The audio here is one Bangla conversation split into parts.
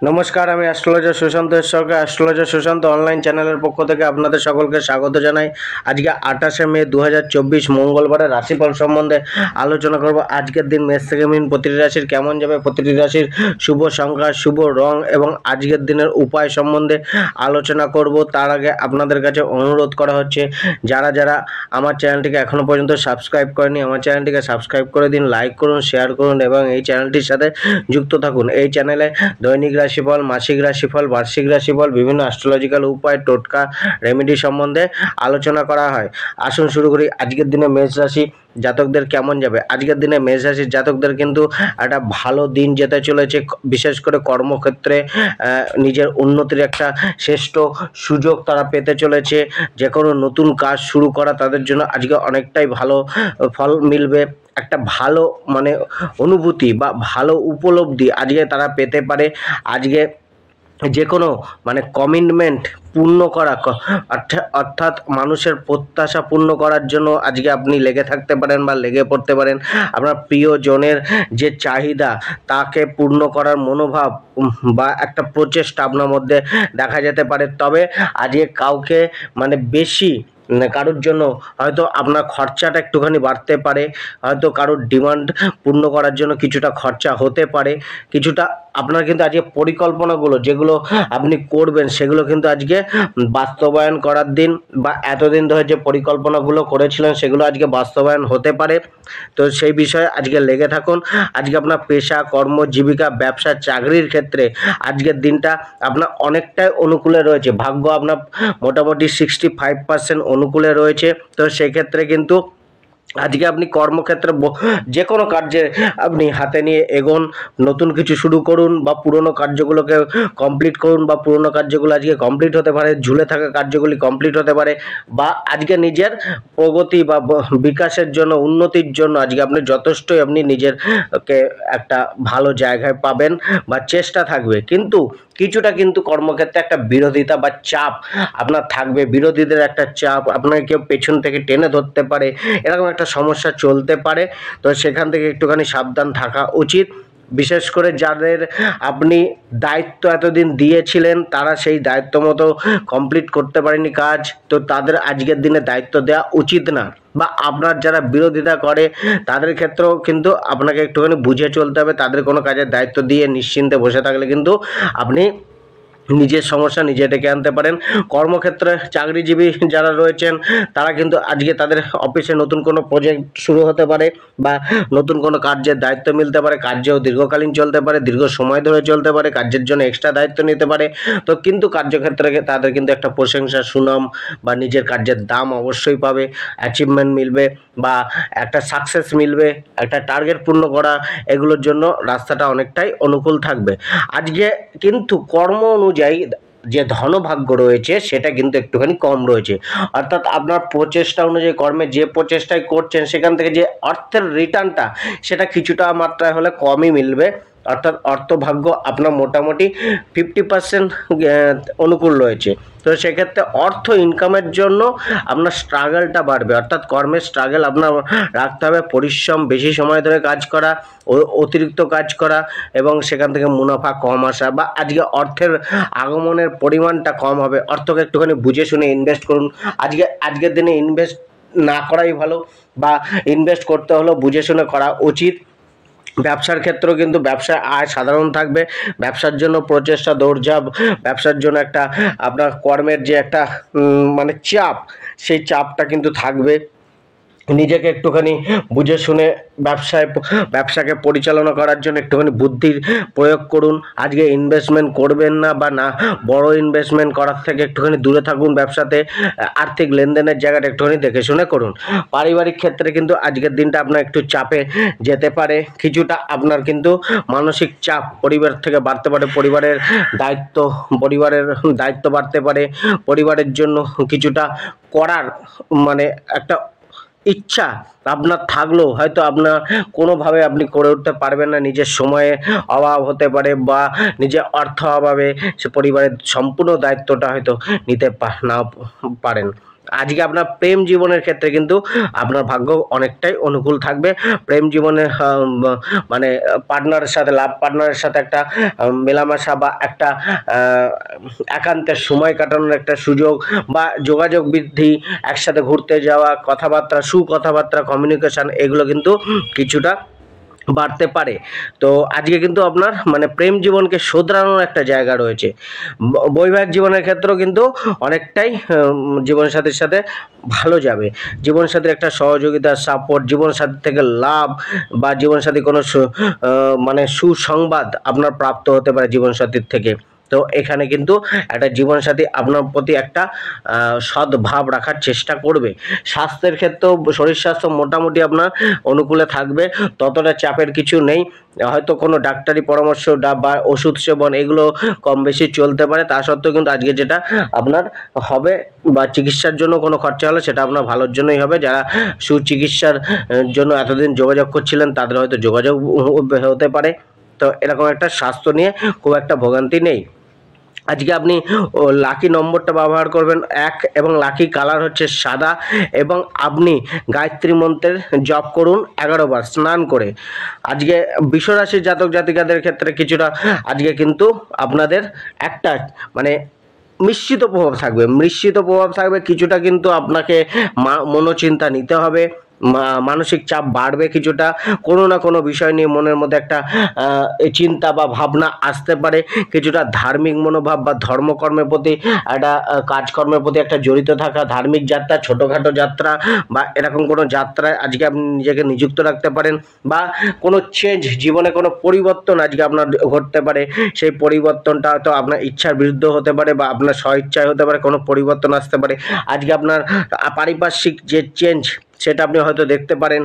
নমস্কার, আমি অ্যাস্ট্রোলজার সুশান্ত সরকার। অ্যাস্ট্রোলজার সুশান্ত অনলাইন চ্যানেলের পক্ষ থেকে আপনাদের সকলকে স্বাগত জানাই। আজকে 28শে মে 2024 মঙ্গলবারের রাশিফল সম্বন্ধে আলোচনা করব। আজকের দিন মেষ থেকে মীন প্রতিটি রাশির কেমন যাবে, প্রতিটি রাশির শুভ সংখ্যা, শুভ রং এবং আজকের দিনের উপায় সম্বন্ধে আলোচনা করব। তার আগে আপনাদের কাছে অনুরোধ করা হচ্ছে, যারা যারা আমার চ্যানেলটিকে এখনও পর্যন্ত সাবস্ক্রাইব করেনি, আমার চ্যানেলটিকে সাবস্ক্রাইব করে দিন, লাইক করুন, শেয়ার করুন এবং এই চ্যানেলটির সাথে যুক্ত থাকুন। এই চ্যানেলে দৈনিক রাশিফল, মাসিক রাশিফল, বার্ষিক রাশিফল, বিভিন্ন অ্যাস্ট্রোলজিক্যাল উপায়, টোটকা, রেমেডি সম্বন্ধে আলোচনা করা হয়। আসুন শুরু করি। আজকের দিনে মেষ রাশি জাতকদের কেমন যাবে। আজকের দিনে মেষ রাশির জাতকদের কিন্তু একটা ভালো দিন যেতে চলেছে। বিশেষ করে কর্মক্ষেত্রে নিজের উন্নতির একটা শ্রেষ্ঠ সুযোগ তারা পেতে চলেছে। যে কোনো নতুন কাজ শুরু করা তাদের জন্য আজকে অনেকটাই ভালো ফল মিলবে। একটা ভালো অনুভূতি বা ভালো উপলব্ধি আজকে তারা পেতে পারে। আজকে যে কোনো কমিটমেন্ট পূর্ণ করা, অর্থাৎ মানুষের প্রত্যাশা পূর্ণ করার জন্য আজকে আপনি লেগে থাকতে পারেন বা লেগে পড়তে পারেন। আপনার প্রিয়জনের যে চাহিদা তাকে পূর্ণ করার মনোভাব বা একটা প্রচেষ্টা আপনার মধ্যে দেখা যেতে পারে। তবে আজকে কাউকে বেশি কারোর জন্য হয়তো আপনার খরচাটা একটুখানি বাড়তে পারে, হয়তো কারোর ডিমান্ড পূর্ণ করার জন্য কিছুটা খরচা হতে পারে, কিছুটা আপনার কিন্তু আজকে পরিকল্পনাগুলো যেগুলো আপনি করবেন সেগুলো কিন্তু আজকে বাস্তবায়ন করার দিন, বা এতদিন ধরে যে পরিকল্পনাগুলো করেছিলেন সেগুলো আজকে বাস্তবায়ন হতে পারে। তো সেই বিষয়ে আজকে লেগে থাকুন। আজকে আপনার পেশা, কর্ম, জীবিকা, ব্যবসা, চাকরির ক্ষেত্রে আজকের দিনটা আপনার অনেকটাই অনুকূলে রয়েছে। ভাগ্য আপনার মোটামুটি 65% অনুকূলে রয়েছে। তো সেক্ষেত্রে কিন্তু আজকে আপনি কর্মক্ষেত্রে যে কোনো কার্যে আপনি হাতে নিয়ে এগোন, নতুন কিছু শুরু করুন বা পুরনো কার্যগুলোকে কমপ্লিট করুন, বা পুরনো কার্যগুলো আজকে কমপ্লিট হতে পারে, ঝুলে থাকা কার্যগুলি কমপ্লিট হতে পারে, বা আজকে নিজের প্রগতি বা বিকাশের জন্য, উন্নতির জন্য আজকে আপনি যথেষ্টই আপনি নিজেরকে একটা ভালো জায়গায় পাবেন বা চেষ্টা থাকবে। কিন্তু কিছুটা কর্মক্ষেত্রে একটা বিরোধিতা বা চাপ আপনার থাকবে। বিরোধীদের একটা চাপ, আপনাকে কেউ পেছন থেকে টেনে ধরতে পারে, এরকম একটা সমস্যা চলতে পারে। তো সেখান থেকে একটুখানি সাবধান থাকা উচিত। বিশেষ করে যাদের আপনি দায়িত্ব এতদিন দিয়েছিলেন তারা সেই দায়িত্ব মতো কমপ্লিট করতে পারেনি কাজ, তো তাদের আজকের দিনে দায়িত্ব দেওয়া উচিত না। বা আপনার যারা বিরোধিতা করে তাদের ক্ষেত্রেও কিন্তু আপনাকে একটুখানি বুঝে চলতে হবে। তাদের কোনো কাজের দায়িত্ব দিয়ে নিশ্চিন্তে বসে থাকলে কিন্তু আপনি নিজের সমস্যা নিজে ডেকে আনতে পারেন। কর্মক্ষেত্রে চাকরিজীবী যারা রয়েছেন তারা কিন্তু আজকে তাদের অফিসে নতুন কোনো প্রজেক্ট শুরু হতে পারে, বা নতুন কোনো কার্যের দায়িত্ব মিলতে পারে। কার্যও দীর্ঘকালীন চলতে পারে, দীর্ঘ সময় ধরে চলতে পারে, কার্যের জন্য এক্সট্রা দায়িত্ব নিতে পারে। তো কিন্তু কার্যক্ষেত্রে তাদের কিন্তু একটা প্রশংসা, সুনাম বা নিজের কার্যের দাম অবশ্যই পাবে, অ্যাচিভমেন্ট মিলবে বা একটা সাকসেস মিলবে, একটা টার্গেট পূর্ণ করা, এগুলোর জন্য রাস্তাটা অনেকটাই অনুকূল থাকবে। আজকে কিন্তু কর্ম অনুযায়ী যে ধনভাগ্য রয়েছে সেটা কিন্তু একটুখানি কম রয়েছে। অর্থাৎ আপনার প্রচেষ্টা অনুযায়ী, কর্মে যে প্রচেষ্টায় করছেন সেখান থেকে যে অর্থের রিটার্নটা সেটা কিছুটা মাত্রায় হলে কমই মিলবে। অর্থাৎ অর্থভাগ্য আপনার মোটামুটি 50% অনুকূল রয়েছে। তো সেক্ষেত্রে অর্থ ইনকামের জন্য আপনার স্ট্রাগলটা বাড়বে। অর্থাৎ কর্মের স্ট্রাগল আপনার রাখতে হবে, পরিশ্রম, বেশি সময় ধরে কাজ করা, অতিরিক্ত কাজ করা এবং সেখান থেকে মুনাফা কম আসা, বা আজকে অর্থের আগমনের পরিমাণটা কম হবে। অর্থকে একটুখানি বুঝে শুনে ইনভেস্ট করুন। আজকের দিনে ইনভেস্ট না করাই ভালো, বা ইনভেস্ট করতে হলেও বুঝে শুনে করা উচিত। ব্যবসার ক্ষেত্রেও কিন্তু ব্যবসায় আয় সাধারণ থাকবে। ব্যবসার জন্য প্রচেষ্টা, দৌড়ঝাঁপ, ব্যবসার জন্য একটা আপনার কর্মের যে একটা চাপ, সেই চাপটা কিন্তু থাকবে। নিজেকে একটুখানি বুঝে শুনে ব্যবসাকে পরিচালনা করার জন্য একটুখানি বুদ্ধির প্রয়োগ করুন। আজকে ইনভেস্টমেন্ট করবেন না, বা বড় ইনভেস্টমেন্ট করার থেকে একটুখানি দূরে থাকুন। ব্যবসাতে আর্থিক লেনদেনের জায়গাটা একটুখানি দেখে শুনে করুন। পারিবারিক ক্ষেত্রে কিন্তু আজকের দিনটা আপনার একটু চাপে যেতে পারে। কিছুটা আপনার কিন্তু মানসিক চাপ পরিবার থেকে বাড়তে পারে, পরিবারের দায়িত্ব বাড়তে পারে। পরিবারের জন্য কিছুটা করার একটা ইচ্ছা আপনার থাকলেও হয়তো আপনার কোনোভাবে আপনি করে উঠতে পারবেন না। নিজের সময়ে অভাব হতে পারে, বা নিজের অর্থ অভাবে সে পরিবারের সম্পূর্ণ দায়িত্বটা হয়তো নিতে না পারেন। আজকে আপনার প্রেম জীবনের ক্ষেত্রে কিন্তু আপনার ভাগ্য অনেকটাই অনুকূল থাকবে। প্রেম জীবনে মানে পার্টনারের সাথে, লাভ পার্টনারের সাথে একটা মেলামেশা বা একটা একান্তের সময় কাটানোর একটা সুযোগ বা যোগাযোগ বৃদ্ধি, একসাথে ঘুরতে যাওয়া, কথাবার্তা, সুকথাবার্তা, কমিউনিকেশন, এগুলো কিন্তু কিছুটা বাড়তে পারে। তো আজকে কিন্তু আপনার মানে প্রেম জীবনকে শোধরানোর একটা জায়গা রয়েছে। বৈবাহিক জীবনের ক্ষেত্রেও কিন্তু অনেকটাই জীবনসাথীর সাথে ভালো যাবে। জীবনসাথীর একটা সহযোগিতা, সাপোর্ট, জীবনসাথী থেকে লাভ বা জীবনসাথী কোনো মানে সুসংবাদ আপনার প্রাপ্ত হতে পারে জীবনসাথীর থেকে। তো এখানে কিন্তু একটা জীবনসাথী আপনার প্রতি একটা সদ্ভাব রাখার চেষ্টা করবে। স্বাস্থ্যের ক্ষেত্রেও শরীর স্বাস্থ্য মোটামুটি আপনার অনুকূলে থাকবে, ততটা চাপের কিছু নেই। হয়তো কোনো ডাক্তারি পরামর্শ বা ওষুধ সেবন এগুলো কম বেশি চলতে পারে, তা সত্ত্বেও কিন্তু আজকে যেটা আপনার হবে বা চিকিৎসার জন্য কোনো খরচা হলে সেটা আপনার ভালোর জন্যই হবে। যারা সুচিকিৎসার জন্য এতদিন যোগাযোগ করছিলেন তাদের হয়তো যোগাযোগ হতে পারে। তো এরকম একটা স্বাস্থ্য নিয়ে খুব একটা ভোগান্তি নেই। আজকে আপনি লাকি নম্বরটা ব্যবহার করবেন 1 এবং লাকি কালার হচ্ছে সাদা, এবং আপনি গায়ত্রী মন্ত্রের জপ করুন 11 বার স্নান করে। আজকে বিশ্বরাশির জাতক জাতিকাদের ক্ষেত্রে কিছুটা আজকে কিন্তু আপনাদের একটা মানে মিশ্রিত প্রভাব থাকবে কিছুটা, কিন্তু আপনাকে মনোচিন্তা নিতে হবে, মানসিক চাপ বাড়বে কিছুটা, কোনো না কোনো বিষয় নিয়ে মনের মধ্যে একটা চিন্তা বা ভাবনা আসতে পারে। কিছুটা ধার্মিক মনোভাব বা ধর্মকর্মের প্রতি একটা কাজকর্মের প্রতি একটা জড়িত থাকা, ধার্মিক যাত্রা, ছোটোখাটো যাত্রা বা এরকম কোনো যাত্রায় আজকে আপনি নিজেকে নিযুক্ত রাখতে পারেন, বা কোনো চেঞ্জ, জীবনে কোনো পরিবর্তন আজকে আপনার ঘটতে পারে। সেই পরিবর্তনটা হয়তো আপনার ইচ্ছার বিরুদ্ধ হতে পারে বা আপনার স্বইচ্ছায় হতে পারে, কোনো পরিবর্তন আসতে পারে। আজকে আপনার পারিপার্শ্বিক যে চেঞ্জ সেটা আপনি হয়তো দেখতে পারেন।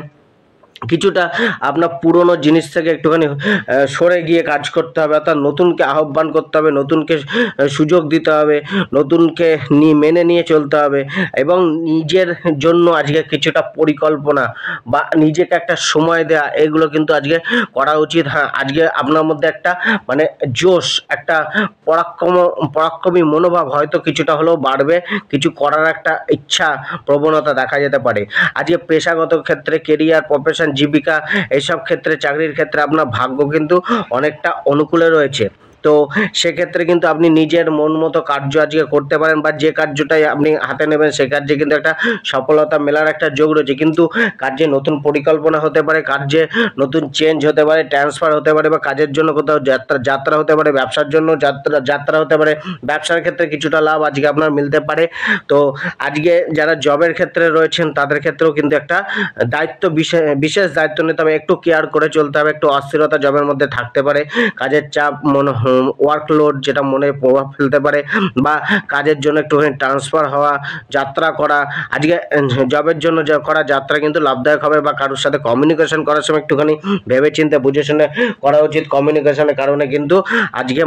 কিছুটা আপনার পুরনো জিনিস থেকে একটুখানি সরে গিয়ে কাজ করতে হবে, অর্থাৎ নতুনকে আহ্বান করতে হবে, নতুনকে সুযোগ দিতে হবে, নতুনকে মেনে নিয়ে চলতে হবে, এবং নিজের জন্য আজকে কিছুটা পরিকল্পনা বা নিজেকে একটা সময় দেওয়া, এগুলো কিন্তু আজকে করা উচিত। হ্যাঁ, আজকে আপনার মধ্যে একটা মানে জোশ, একটা পরাক্রমী মনোভাব হয়তো কিছুটা হলেও বাড়বে, কিছু করার একটা ইচ্ছা প্রবণতা দেখা যেতে পারে। আজকে পেশাগত ক্ষেত্রে, কেরিয়ার, প্রফেশন, জীবিকা, এইসব ক্ষেত্রে, চাকরির ক্ষেত্রে আপনার ভাগ্য কিন্তু অনেকটা অনুকূলে রয়েছে। তো সেক্ষেত্রে কিন্তু আপনি নিজের মন মতো কার্য আজকে করতে পারেন, বা যে কার্যটাই আপনি হাতে নেবেন সে কার্যে কিন্তু একটা সফলতা মেলার একটা যোগ রয়েছে। কিন্তু কার্যে নতুন পরিকল্পনা হতে পারে, কার্যে নতুন চেঞ্জ হতে পারে, ট্রান্সফার হতে পারে, বা কাজের জন্য কোথাও যাত্রা হতে পারে, ব্যবসার জন্য যাত্রা হতে পারে। ব্যবসার ক্ষেত্রে কিছুটা লাভ আজকে আপনার মিলতে পারে। তো আজকে যারা জবের ক্ষেত্রে রয়েছেন তাদের ক্ষেত্রেও কিন্তু একটা দায়িত্ব, বিশেষ দায়িত্ব নিতে হবে, একটু কেয়ার করে চলতে হবে, একটু অস্থিরতা জবের মধ্যে থাকতে পারে, কাজের চাপ, ওয়ার্কলোড যেটা মনে প্রভাব ফেলতে পারে, বা কাজের জন্য একটুখানি ট্রান্সফার হওয়া, যাত্রা করা। আজকে জবের জন্য করা যাত্রা কিন্তু লাভদায়ক হবে, বা কারোর সাথে কমিউনিকেশন করার সময় একটুখানি ভেবে চিন্তে বুঝে শুনে করা উচিত। কমিউনিকেশনের কারণে কিন্তু আজকে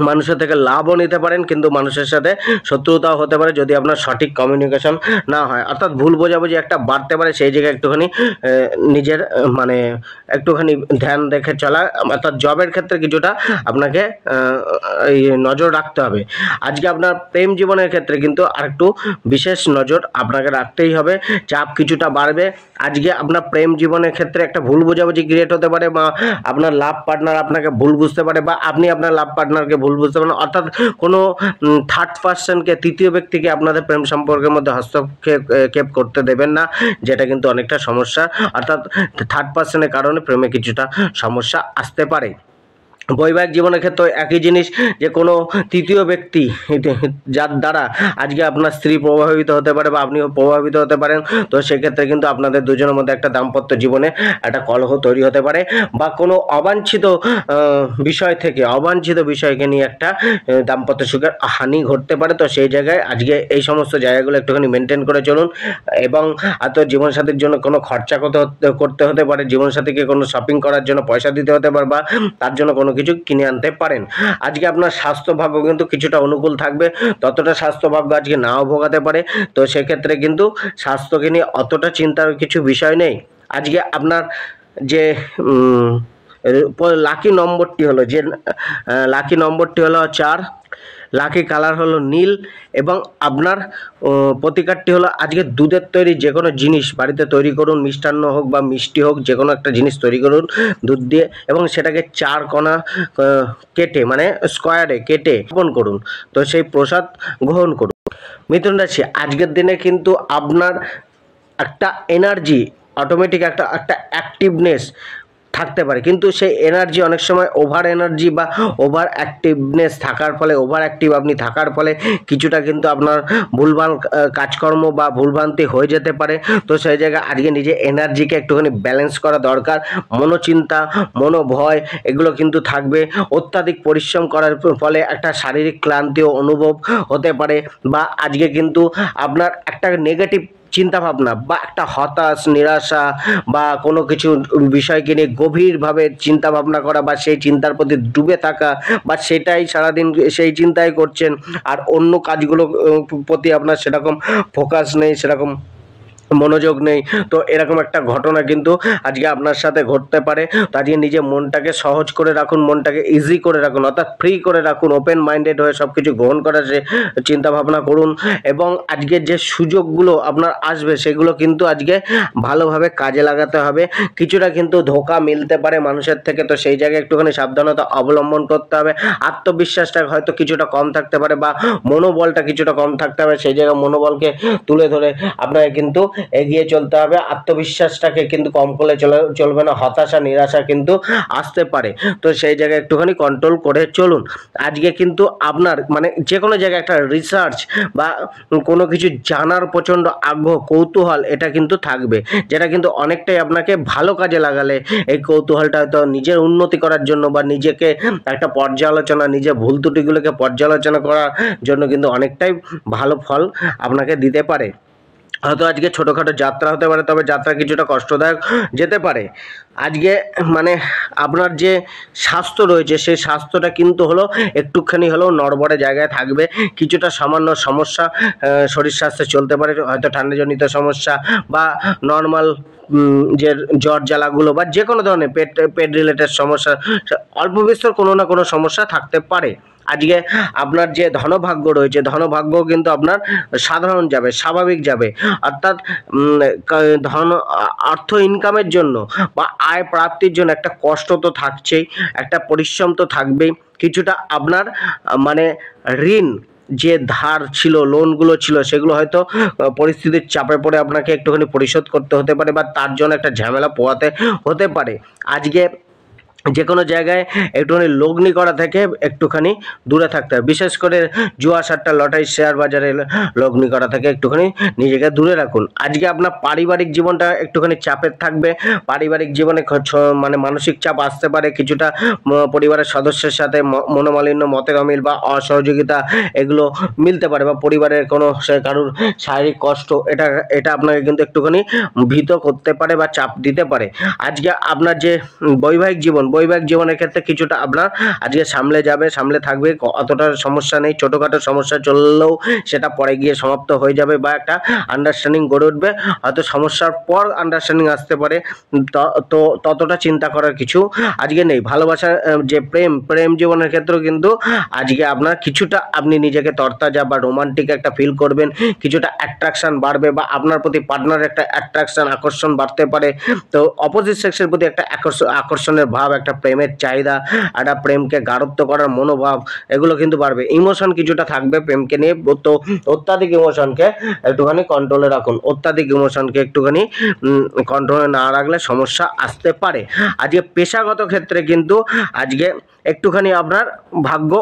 মানুষের থেকে লাভও নিতে পারেন, কিন্তু মানুষের সাথে শত্রুতাও হতে পারে যদি আপনার সঠিক কমিউনিকেশন না হয়, অর্থাৎ ভুল বোঝাবুঝি একটা বাড়তে পারে। সেই জায়গায় একটুখানি নিজের মানে একটুখানি ধ্যান রেখে চলা, অর্থাৎ জবের ক্ষেত্রে কিছুটা আপনাকে এই নজর রাখতে হবে। আজকে আপনার প্রেম জীবনের ক্ষেত্রে কিন্তু আরেকটু বিশেষ নজর আপনাকে রাখতেই হবে, চাপ কিছুটা বাড়বে। আজকে আপনার প্রেম জীবনের ক্ষেত্রে একটা ভুল বোঝাবুঝি ক্রিয়েট হতে পারে, বা আপনার লাভ পার্টনার আপনাকে ভুল বুঝতে পারে, বা আপনি আপনার লাভ পার্টনারকে ভুল বুঝতে পারেন, অর্থাৎ কোনো থার্ড পার্সনকে, তৃতীয় ব্যক্তিকে আপনাদের প্রেম সম্পর্কের মধ্যে হস্তক্ষেপ করতে দেবেন না, যেটা কিন্তু অনেকটা সমস্যা। অর্থাৎ থার্ড পার্সনের কারণে প্রেমে কিছুটা সমস্যা আসতে পারে। বৈবাহিক জীবনের ক্ষেত্রে একই জিনিস, যে কোনো তৃতীয় ব্যক্তি যার দ্বারা আজকে আপনার স্ত্রী প্রভাবিত হতে পারে বা আপনিও প্রভাবিত হতে পারেন। তো সেক্ষেত্রে কিন্তু আপনাদের দুজনের মধ্যে একটা দাম্পত্য জীবনে একটা কলহ তৈরি হতে পারে, বা কোনো অবাঞ্ছিত বিষয়কে নিয়ে একটা দাম্পত্য সুখের হানি ঘটতে পারে। তো সেই জায়গায় আজকে এই সমস্ত জায়গাগুলো একটুখানি মেনটেন করে চলুন, এবং জীবনসাথীর জন্য কোনো খরচা করতে হতে পারে, জীবনসাথীকে কোনো শপিং করার জন্য পয়সা দিতে হতে পারে, বা তার জন্য কোনো কিছু কিনে আনতে পারেন। আজকে আপনার স্বাস্থ্য ভাগ্য কিন্তু কিছুটা অনুকূল থাকবে, ততটা স্বাস্থ্য ভাগ্য আজকে নাও ভোগাতে পারে। তো সেক্ষেত্রে কিন্তু স্বাস্থ্যকে নিয়ে অতটা চিন্তার কিছু বিষয় নেই। আজকে আপনার যে লাকি নম্বরটি হলো 4, লাকি কালার হলো নীল এবং আপনার প্রতিকারটি হলো আজকে দুধের তৈরি যে কোনো জিনিস বাড়িতে তৈরি করুন, মিষ্টান্ন হোক বা মিষ্টি হোক, যে কোনো একটা জিনিস তৈরি করুন দুধ দিয়ে এবং সেটাকে 4 কোণা কেটে মানে স্কোয়ারে কেটে অর্পণ করুন। তো সেই প্রসাদ গ্রহণ করুন। মিথুন রাশি, আজকের দিনে কিন্তু আপনার একটা এনার্জি অটোমেটিক একটা অ্যাক্টিভনেস থাকতে পারে, কিন্তু সেই এনার্জি অনেক সময় ওভার এনার্জি বা ওভার অ্যাক্টিভনেস থাকার ফলে, ওভার অ্যাক্টিভ আপনি থাকার ফলে কিছুটা কিন্তু আপনার ভুলভাল কাজকর্ম বা ভুলভ্রান্তি হয়ে যেতে পারে। তো সেই জায়গায় আজকে নিজে এনার্জিকে একটুখানি ব্যালেন্স করা দরকার। মনোচিন্তা, মনোভয় এগুলো কিন্তু থাকবে। অত্যাধিক পরিশ্রম করার ফলে একটা শারীরিক ক্লান্তিও অনুভব হতে পারে, বা আজকে কিন্তু আপনার একটা নেগেটিভ চিন্তাভাবনা বা একটা হতাশ, নিরাশা বা কোনো কিছু বিষয়কে নিয়ে গভীরভাবে চিন্তা ভাবনা করা বা সেই চিন্তার প্রতি ডুবে থাকা, বা সেটাই সারাদিন সেই চিন্তাই করছেন আর অন্য কাজগুলো প্রতি আপনার সেরকম ফোকাস নেই, সেরকম মনোযোগ নেই। তো এরকম একটা ঘটনা কিন্তু আজকে আপনার সাথে ঘটতে পারে। তো আজকে নিজে মনটাকে সহজ করে রাখুন, মনটাকে ইজি করে রাখুন, অর্থাৎ ফ্রি করে রাখুন, ওপেন মাইন্ডেড হয়ে সব কিছু গ্রহণ করার যে চিন্তা ভাবনা করুন। এবং আজকে যে সুযোগগুলো আপনার আসবে সেগুলো কিন্তু আজকে ভালোভাবে কাজে লাগাতে হবে। কিছুটা কিন্তু ধোঁকা মিলতে পারে মানুষের থেকে, তো সেই জায়গায় একটুখানি সাবধানতা অবলম্বন করতে হবে। আত্মবিশ্বাসটা হয়তো কিছুটা কম থাকতে পারে বা মনোবলটা কিছুটা কম থাকতে হবে, সেই জায়গায় মনোবলকে তুলে ধরে আপনাকে কিন্তু এগিয়ে চলতে হবে। আত্মবিশ্বাসটাকে কিন্তু কম করলে চলবে না, হতাশা, নিরাশা কিন্তু আসতে পারে। তো সেই জায়গায় একটুখানি কন্ট্রোল করে চলুন। আজকে কিন্তু আপনার মানে যে কোনো জায়গায় একটা রিসার্চ বা কোনো কিছু জানার প্রচণ্ড আগ্রহ, কৌতূহল এটা কিন্তু থাকবে, যেটা কিন্তু অনেকটাই আপনাকে ভালো কাজে লাগালে এই কৌতূহলটা হয়তো নিজের উন্নতি করার জন্য বা নিজেকে একটা পর্যালোচনা, নিজের ভুল ত্রুটিগুলোকে পর্যালোচনা করার জন্য কিন্তু অনেকটাই ভালো ফল আপনাকে দিতে পারে। হয়তো আজকে ছোটোখাটো যাত্রা হতে পারে, তবে যাত্রা কিছুটা কষ্টদায়ক যেতে পারে। আজকে মানে আপনার যে স্বাস্থ্য রয়েছে সেই স্বাস্থ্যটা কিন্তু হলো একটুখানি হলেও নড়বড়ে জায়গায় থাকবে। কিছুটা সামান্য সমস্যা শরীর স্বাস্থ্যে চলতে পারে, হয়তো ঠান্ডাজনিত সমস্যা বা নর্মাল যে জ্বর জ্বালাগুলো বা যে কোনো ধরনের পেট রিলেটেড সমস্যা, অল্প বিস্তর কোনো না কোনো সমস্যা থাকতে পারে। আজকে আপনার যে ধনভাগ্য রয়েছে, ধনভাগ্য কিন্তু আপনার সাধারণ যাবে, স্বাভাবিক যাবে, অর্থাৎ অর্থ ইনকামের জন্য বা আয় প্রাপ্তির জন্য একটা কষ্ট তো থাকছেই, একটা পরিশ্রম তো থাকবেই। কিছুটা আপনার মানে ঋণ যে ধার ছিল, লোনগুলো ছিল, সেগুলো হয়তো পরিস্থিতির চাপে পড়ে আপনাকে একটুখানি পরিশোধ করতে হতে পারে বা তার জন্য একটা ঝামেলা পোহাতে হতে পারে। আজকে যে কোনো জায়গায় একটুখানি লগ্নি করা থেকে একটুখানি দূরে থাকতে হবে, বিশেষ করে জুয়া, সাট্টা, লটারি, শেয়ার বাজারে লগ্নি করা থেকে একটুখানি নিজেকে দূরে রাখুন। আজকে আপনার পারিবারিক জীবনটা একটুখানি চাপের থাকবে, পারিবারিক জীবনে মানে মানসিক চাপ আসতে পারে, কিছুটা পরিবারের সদস্যের সাথে মনোমালিন্য, মতের অমিল বা অসহযোগিতা এগুলো মিলতে পারে, বা পরিবারের কোনো কারুর শারীরিক কষ্ট এটা আপনাকে কিন্তু একটুখানি ভীত করতে পারে বা চাপ দিতে পারে। আজকে আপনার যে বৈবাহিক জীবনের ক্ষেত্রে কিছুটা আপনার আজকে সামলে থাকবে, অতটা সমস্যা নেই। ছোটোখাটো সমস্যা চললেও সেটা পরে গিয়ে সমাপ্ত হয়ে যাবে বা একটা আন্ডারস্ট্যান্ডিং গড়ে উঠবে। হয়তো সমস্যার পর আন্ডারস্ট্যান্ডিং আসতে পারে, তো ততটা চিন্তা করার কিছু আজকে নেই। ভালোবাসার যে প্রেম জীবনের ক্ষেত্রেও কিন্তু আজকে আপনার কিছুটা আপনি নিজেকে তরতাজা বা রোমান্টিক একটা ফিল করবেন, কিছুটা অ্যাট্রাকশন বাড়বে বা আপনার প্রতি পার্টনার একটা অ্যাট্রাকশন, আকর্ষণ বাড়তে পারে। তো অপোজিট সেক্সের প্রতি একটা আকর্ষণের ভাব, একটা প্রেমের চাহিদা, একটা প্রেমকে গাঢ়ত্ব করার মনোভাব এগুলো কিন্তু বাড়বে। ইমোশন কিছুটা থাকবে প্রেমকে নিয়ে, তো অত্যাধিক ইমোশনকে একটুখানি কন্ট্রোলে রাখুন। অত্যাধিক ইমোশনকে একটুখানি কন্ট্রোলে না রাখলে সমস্যা আসতে পারে। আজকে পেশাগত ক্ষেত্রে কিন্তু আজকে একটুখানি আপনার ভাগ্য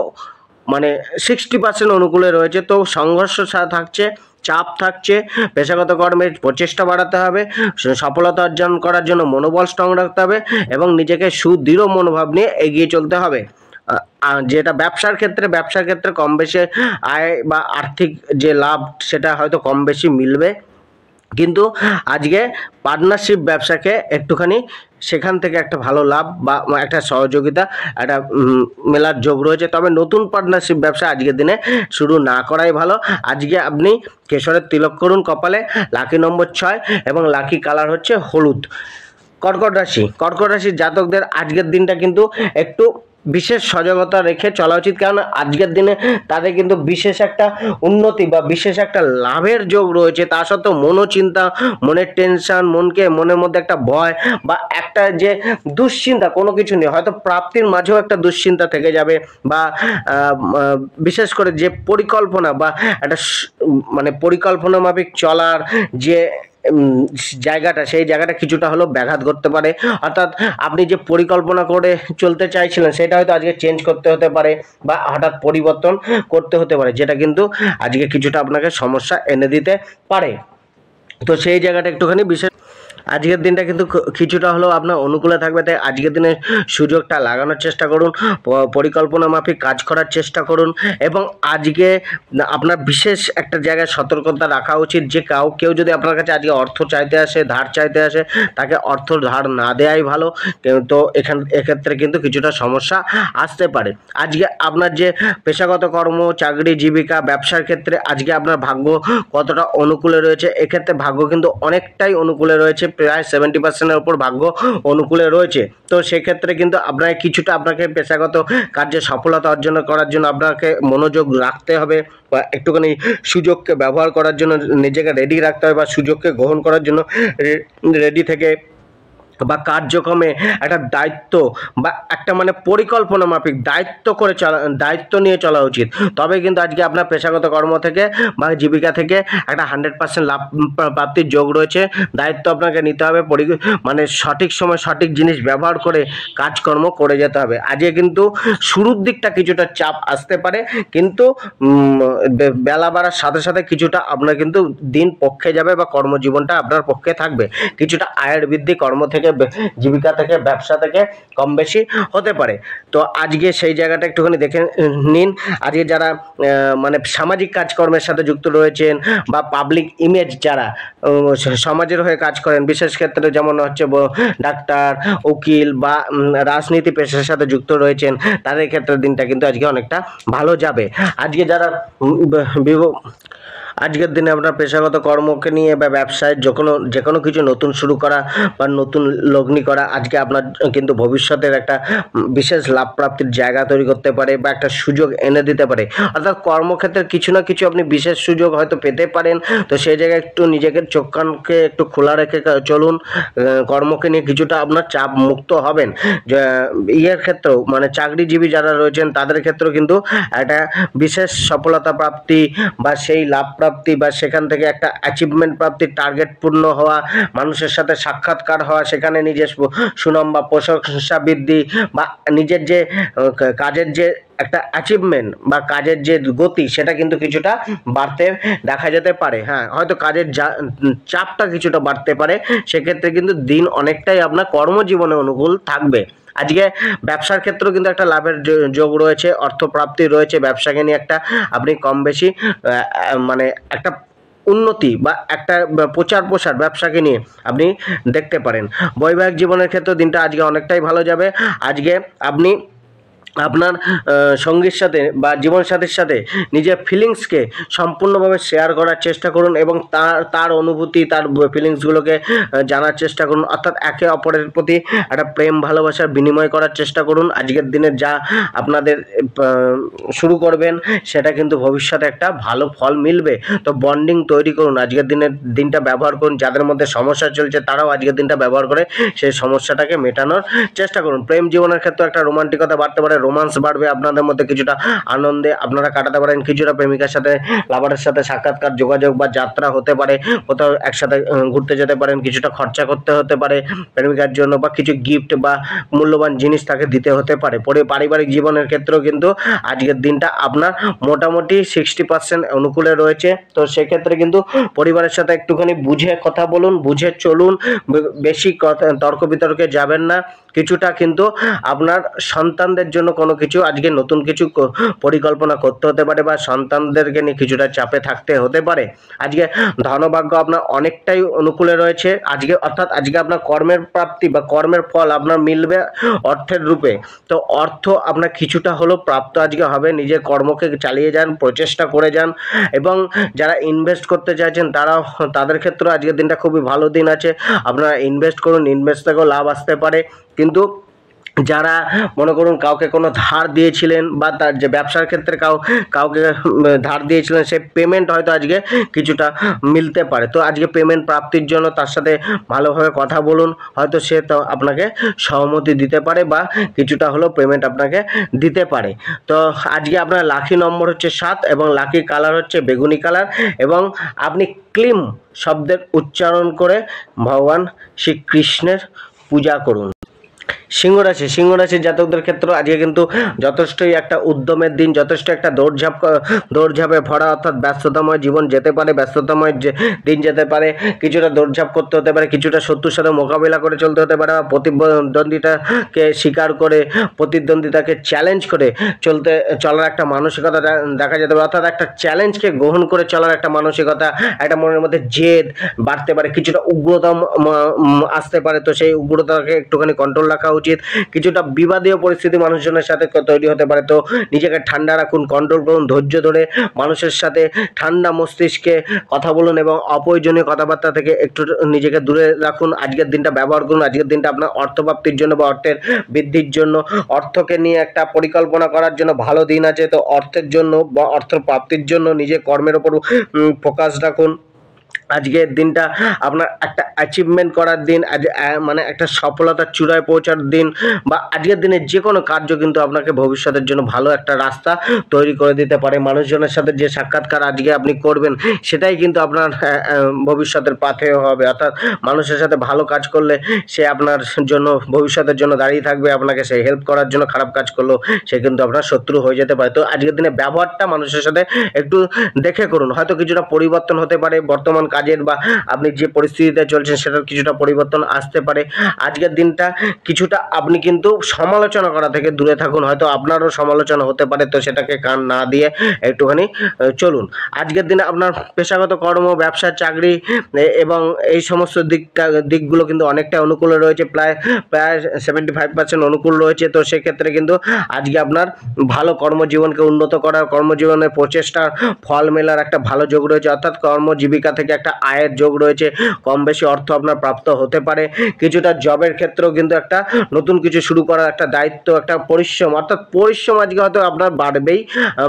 মানে 60% অনুকূলে রয়েছে, তো সংঘর্ষ থাকছে, চাপ থাকছে। পেশাগত কর্মের প্রচেষ্টা বাড়াতে হবে, সফলতা অর্জন করার জন্য মনোবল স্ট্রং রাখতে হবে এবং নিজেকে সুদৃঢ় মনোভাব নিয়ে এগিয়ে চলতে হবে। যেটা ব্যবসার ক্ষেত্রে কম বেশি আয় বা আর্থিক যে লাভ সেটা হয়তো কম বেশি মিলবে, কিন্তু আজকে পার্টনারশিপ ব্যবসাকে একটুখানি সেখান থেকে একটা ভালো লাভ বা একটা সহযোগিতা একটা মেলার যোগ রয়েছে। তবে নতুন পার্টনারশিপ ব্যবসা আজকের দিনে শুরু না করাই ভালো। আজকে আপনি কেশরের তিলক করুন কপালে, লাকি নম্বর 6 এবং লাকি কালার হচ্ছে হলুদ। কর্কট রাশির জাতকদের আজকের দিনটা কিন্তু একটু বিশেষ সজাগতা রেখে চলা উচিত, কারণ আজকের দিনে তাদের কিন্তু বিশেষ একটা উন্নতি বা বিশেষ একটা লাভের যোগ রয়েছে। তা সত্ত্বেও মনোচিন্তা, মনের টেনশন, মনের মধ্যে একটা ভয় বা একটা যে দুশ্চিন্তা কোনো কিছু নেই, হয়তো প্রাপ্তির মাঝেও একটা দুশ্চিন্তা থেকে যাবে, বা বিশেষ করে যে পরিকল্পনা বা একটা মানে পরিকল্পনা মাফিক চলার যে জায়গাটা, সেই জায়গাটা কিছুটা হলেও ব্যাঘাত করতে পারে। অর্থাৎ আপনি যে পরিকল্পনা করে চলতে চাইছিলেন সেটা হয়তো আজকে চেঞ্জ করতে হতে পারে বা হঠাৎ পরিবর্তন করতে হতে পারে, যেটা কিন্তু আজকে কিছুটা আপনাকে সমস্যা এনে দিতে পারে। তো সেই জায়গাটা একটুখানি বিশেষ আজকের দিনটা কিন্তু কিছুটা হলেও আপনার অনুকূলে থাকবে, তাই আজকের দিনে সুযোগটা লাগানোর চেষ্টা করুন, পরিকল্পনা মাফিক কাজ করার চেষ্টা করুন, এবং আজকে আপনার বিশেষ একটা জায়গায় সতর্কতা রাখা উচিত যে কেউ যদি আপনার কাছে আজকে অর্থ চাইতে আসে, ধার চাইতে আসে, তাকে অর্থ ধার না দেওয়াই ভালো। তো এক্ষেত্রে কিন্তু কিছুটা সমস্যা আসতে পারে। আজকে আপনার যে পেশাগত কর্ম, চাকরি, জীবিকা, ব্যবসার ক্ষেত্রে আজকে আপনার ভাগ্য কতটা অনুকূলে রয়েছে, এক্ষেত্রে ভাগ্য কিন্তু অনেকটাই অনুকূলে রয়েছে, প্রায় 70%-এর উপর ভাগ্য অনুকূলে রয়েছে। তো সেক্ষেত্রে কিন্তু আপনাকে পেশাগত কার্যে সফলতা অর্জন করার জন্য আপনাকে মনোযোগ রাখতে হবে, বা একটুখানি সুযোগকে ব্যবহার করার জন্য নিজেকে রেডি রাখতে হবে, বা সুযোগকে গ্রহণ করার জন্য রেডি থেকে, বা কার্যক্রমে একটা দায়িত্ব বা একটা মানে পরিকল্পনা মাফিক দায়িত্ব নিয়ে চলা উচিত। তবে কিন্তু আজকে আপনার পেশাগত কর্ম থেকে বা জীবিকা থেকে একটা 100% লাভ প্রাপ্তির যোগ রয়েছে। দায়িত্ব আপনাকে নিতে হবে, মানে সঠিক সময় সঠিক জিনিস ব্যবহার করে কাজকর্ম করে যেতে হবে। আজকে কিন্তু শুরুর দিকটা কিছুটা চাপ আসতে পারে, কিন্তু বেলা বাড়ার সাথে সাথে কিছুটা আপনার কিন্তু দিন পক্ষে যাবে, বা কর্মজীবনটা আপনার পক্ষে থাকবে। কিছুটা আয়ের বৃদ্ধি কর্ম থেকে, জীবিকা থেকে, ব্যবসা থেকে কম বেশি হতে পারে। তো আজকে সেই জায়গাটা একটুখানি দেখে নিন। আজকে যারা মানে সামাজিক কাজকর্মের সাথে যুক্ত রয়েছেন, বা পাবলিক ইমেজ যারা সমাজের হয়ে কাজ করেন, বিশেষ ক্ষেত্রে যেমন হচ্ছে ডাক্তার, উকিল বা রাজনীতি পেশার সাথে যুক্ত রয়েছেন, তাদের ক্ষেত্রে দিনটা কিন্তু আজকে অনেকটা ভালো যাবে। আজকে যারা আজকের দিনে আপনার পেশাগত কর্মকে নিয়ে বা ব্যবসায় যে কোনো কিছু নতুন শুরু করা বা নতুন লগ্নি করা আজকে আপনার কিন্তু ভবিষ্যতের একটা বিশেষ লাভ প্রাপ্তির জায়গা তৈরি করতে পারে, বা একটা সুযোগ এনে দিতে পারে। অর্থাৎ কর্মক্ষেত্রে কিছু না কিছু আপনি বিশেষ সুযোগ হয়তো পেতে পারেন। তো সেই জায়গায় একটু নিজেকে চোখ কানকে একটু খোলা রেখে চলুন। কর্মকে নিয়ে কিছুটা আপনার চাপ মুক্ত হবেন। ইয়ের ক্ষেত্রেও মানে চাকরিজীবী যারা রয়েছেন তাদের ক্ষেত্রেও কিন্তু একটা বিশেষ সফলতা প্রাপ্তি বা সেই লাভ প্রাপ্তি, বা সেখান থেকে একটা অ্যাচিভমেন্ট প্রাপ্তির টার্গেট পূর্ণ হওয়া, মানুষের সাথে সাক্ষাৎকার হওয়া, সেখানে নিজের সুনাম বা প্রশংসা বৃদ্ধি, বা নিজের যে কাজের যে একটা অ্যাচিভমেন্ট বা কাজের যে গতি, সেটা কিন্তু কিছুটা বাড়তে দেখা যেতে পারে। হ্যাঁ, হয়তো কাজের চাপটা কিছুটা বাড়তে পারে, সেক্ষেত্রে কিন্তু দিন অনেকটাই আপনার কর্মজীবনে অনুকূল থাকবে। আজকে ব্যবসার ক্ষেত্রেও কিন্তু একটা লাভের যোগ রয়েছে, অর্থপ্রাপ্তি রয়েছে। ব্যবসাকে নিয়ে একটা আপনি কম বেশি মানে একটা উন্নতি বা একটা প্রচার প্রসার ব্যবসাকে নিয়ে আপনি দেখতে পারেন। বৈবাহিক জীবনের ক্ষেত্রে দিনটা আজকে অনেকটাই ভালো যাবে। আজকে আপনি আপনার সঙ্গীর সাথে বা জীবনসাথীর সাথে নিজের ফিলিংসকে সম্পূর্ণভাবে শেয়ার করার চেষ্টা করুন, এবং তার অনুভূতি, তার ফিলিংসগুলোকে জানার চেষ্টা করুন। অর্থাৎ একে অপরের প্রতি একটা প্রেম ভালোবাসার বিনিময় করার চেষ্টা করুন। আজকের দিনে যা আপনাদের শুরু করবেন সেটা কিন্তু ভবিষ্যতে একটা ভালো ফল মিলবে। তো বন্ডিং তৈরি করুন, আজকের দিনটা ব্যবহার করুন। যাদের মধ্যে সমস্যা চলছে তারাও আজকের দিনটা ব্যবহার করে সেই সমস্যাটাকে মেটানোর চেষ্টা করুন। প্রেম জীবনের ক্ষেত্রে একটা রোমান্টিকতা বাড়তে পারে, রোমান্স বাড়বে, আপনাদের মধ্যে কিছুটা আনন্দে আপনারা কাটাতে পারেন। কিছুটা প্রেমিকার সাথে, লাভারের সাথে সাক্ষাৎকার, যোগাযোগ বা যাত্রা হতে পারে, কোথাও একসাথে ঘুরতে যেতে পারেন। কিছুটা খরচা করতে হতে পারে প্রেমিকার জন্য, বা কিছু গিফট বা মূল্যবান জিনিস তাকে দিতে হতে পারে। পারিবারিক জীবনের ক্ষেত্রেও কিন্তু আজকের দিনটা আপনার মোটামুটি 60% অনুকূলে রয়েছে। তো সেক্ষেত্রে কিন্তু পরিবারের সাথে একটুখানি বুঝে কথা বলুন, বুঝে চলুন, বেশি তর্ক বিতর্কে যাবেন না। কিছুটা কিন্তু আপনার সন্তানদের জন্য কোনো কিছু আজকে নতুন কিছু পরিকল্পনা করতে হতে পারে, বা সন্তানদেরকে নিয়ে কিছুটা চাপে থাকতে হতে পারে। আজকে ধনভাগ্য আপনার অনেকটাই অনুকূলে রয়েছে আজকে, অর্থাৎ আজকে আপনার কর্মের প্রাপ্তি বা কর্মের ফল আপনার মিলবে অর্থের রূপে। তো অর্থ আপনার কিছুটা হলেও প্রাপ্ত আজকে হবে। নিজের কর্মকে চালিয়ে যান, প্রচেষ্টা করে যান, এবং যারা ইনভেস্ট করতে চাইছেন তাদের ক্ষেত্রে আজকের দিনটা খুবই ভালো দিন আছে। আপনারা ইনভেস্ট করুন, ইনভেস্ট থেকেও লাভ আসতে পারে। কিন্তু যারা মনে করুন কাউকে কোনো ধার দিয়েছিলেন, বা তার যে ব্যবসার ক্ষেত্রে কাউকে ধার দিয়েছিলেন, সেই পেমেন্ট হয়তো আজকে কিছুটা মিলতে পারে। তো আজকে পেমেন্ট প্রাপ্তির জন্য তার সাথে ভালোভাবে কথা বলুন, হয়তো সে তো আপনাকে সহমতি দিতে পারে, বা কিছুটা হলেও পেমেন্ট আপনাকে দিতে পারে। তো আজকে আপনার লাকি নম্বর হচ্ছে 7 এবং লাকি কালার হচ্ছে বেগুনি কালার, এবং আপনি ক্লিম শব্দের উচ্চারণ করে ভগবান শ্রীকৃষ্ণের পূজা করুন। সিংহ রাশির জাতকদের ক্ষেত্রে আজকে কিন্তু যথেষ্টই একটা উদ্যমের দিন, যথেষ্ট একটা দৌড়ঝাঁপে ভরা, অর্থাৎ ব্যস্ততাময় জীবন যেতে পারে, ব্যস্ততাময় দিন যেতে পারে। কিছুটা দৌড়ঝাঁপ করতে হতে পারে, কিছুটা শত্রুর সাথে মোকাবিলা করে চলতে হতে পারে, বা প্রতিদ্বন্দ্বিতাকে স্বীকার করে, প্রতিদ্বন্দ্বিতাকে চ্যালেঞ্জ করে চলার একটা মানসিকতা দেখা যেতে পারে। অর্থাৎ একটা চ্যালেঞ্জকে গ্রহণ করে চলার একটা মানসিকতা, একটা মনের মধ্যে জেদ বাড়তে পারে, কিছুটা উগ্রতা আসতে পারে। তো সেই উগ্রতাকে একটুখানি কন্ট্রোল রাখা উচিত। কিছুটা বিবাদীয় পরিস্থিতি মানুষজনের সাথে তৈরি হতে পারে, তো নিজেকে ঠান্ডা রাখুন, কন্ট্রোল করুন, ধৈর্য ধরে মানুষের সাথে ঠান্ডা মস্তিষ্কে কথা বলুন, এবং অপ্রয়োজনীয় কথাবার্তা থেকে একটু নিজেকে দূরে রাখুন। আজকের দিনটা ব্যবহার করুন, আজকের দিনটা আপনার অর্থপ্রাপ্তির জন্য বা অর্থের বৃদ্ধির জন্য, অর্থকে নিয়ে একটা পরিকল্পনা করার জন্য ভালো দিন আছে। তো অর্থের জন্য বা অর্থ প্রাপ্তির জন্য নিজের কর্মের ওপর ফোকাস রাখুন। আজকের দিনটা আপনার একটা অ্যাচিভমেন্ট করার দিন, মানে একটা সফলতার চূড়ায় পৌঁছার দিন, বা আজকের দিনে যে কোনো কার্য কিন্তু আপনাকে ভবিষ্যতের জন্য ভালো একটা রাস্তা তৈরি করে দিতে পারে। মানুষজনের সাথে যে সাক্ষাৎকার আজকে আপনি করবেন, সেটাই কিন্তু আপনার ভবিষ্যতের পাথেয় হবে। অর্থাৎ মানুষের সাথে ভালো কাজ করলে সে আপনার জন্য ভবিষ্যতের জন্য দাঁড়িয়ে থাকবে, আপনাকে সে হেল্প করার জন্য। খারাপ কাজ করলেও সে কিন্তু আপনার শত্রু হয়ে যেতে পারে। তো আজকের দিনে ব্যবহারটা মানুষের সাথে একটু দেখে করুন, হয়তো কিছুটা পরিবর্তন হতে পারে বর্তমান কাজের, বা আপনি যে পরিস্থিতিতে চলছেন সেটার কিছুটা পরিবর্তন আসতে পারে। আজকের দিনটা কিছুটা আপনি কিন্তু সমালোচনা করা থেকে দূরে থাকুন, হয়তো আপনারও সমালোচনা হতে পারে, তো সেটাকে কান না দিয়ে একটুখানি চলুন। আজকের দিনে আপনার পেশাগত কর্ম, ব্যবসা, চাকরি এবং এই সমস্ত দিকগুলো কিন্তু অনেকটা অনুকূলে রয়েছে, প্রায় 75% অনুকূল রয়েছে। তো সেক্ষেত্রে কিন্তু আজকে আপনার ভালো কর্মজীবনকে উন্নত করার, কর্মজীবনের প্রচেষ্টার ফল মেলার একটা ভালো যোগ রয়েছে। অর্থাৎ কর্মজীবিকা থেকে একটা আয়ের যোগ রয়েছে, কম বেশি অর্থ আপনার প্রাপ্ত হতে পারে। কিছুটা জবের ক্ষেত্রেও কিন্তু একটা নতুন কিছু শুরু করার একটা দায়িত্ব, একটা পরিশ্রম, অর্থাৎ পরিশ্রম আজকে হয়তো আপনার বাড়বেই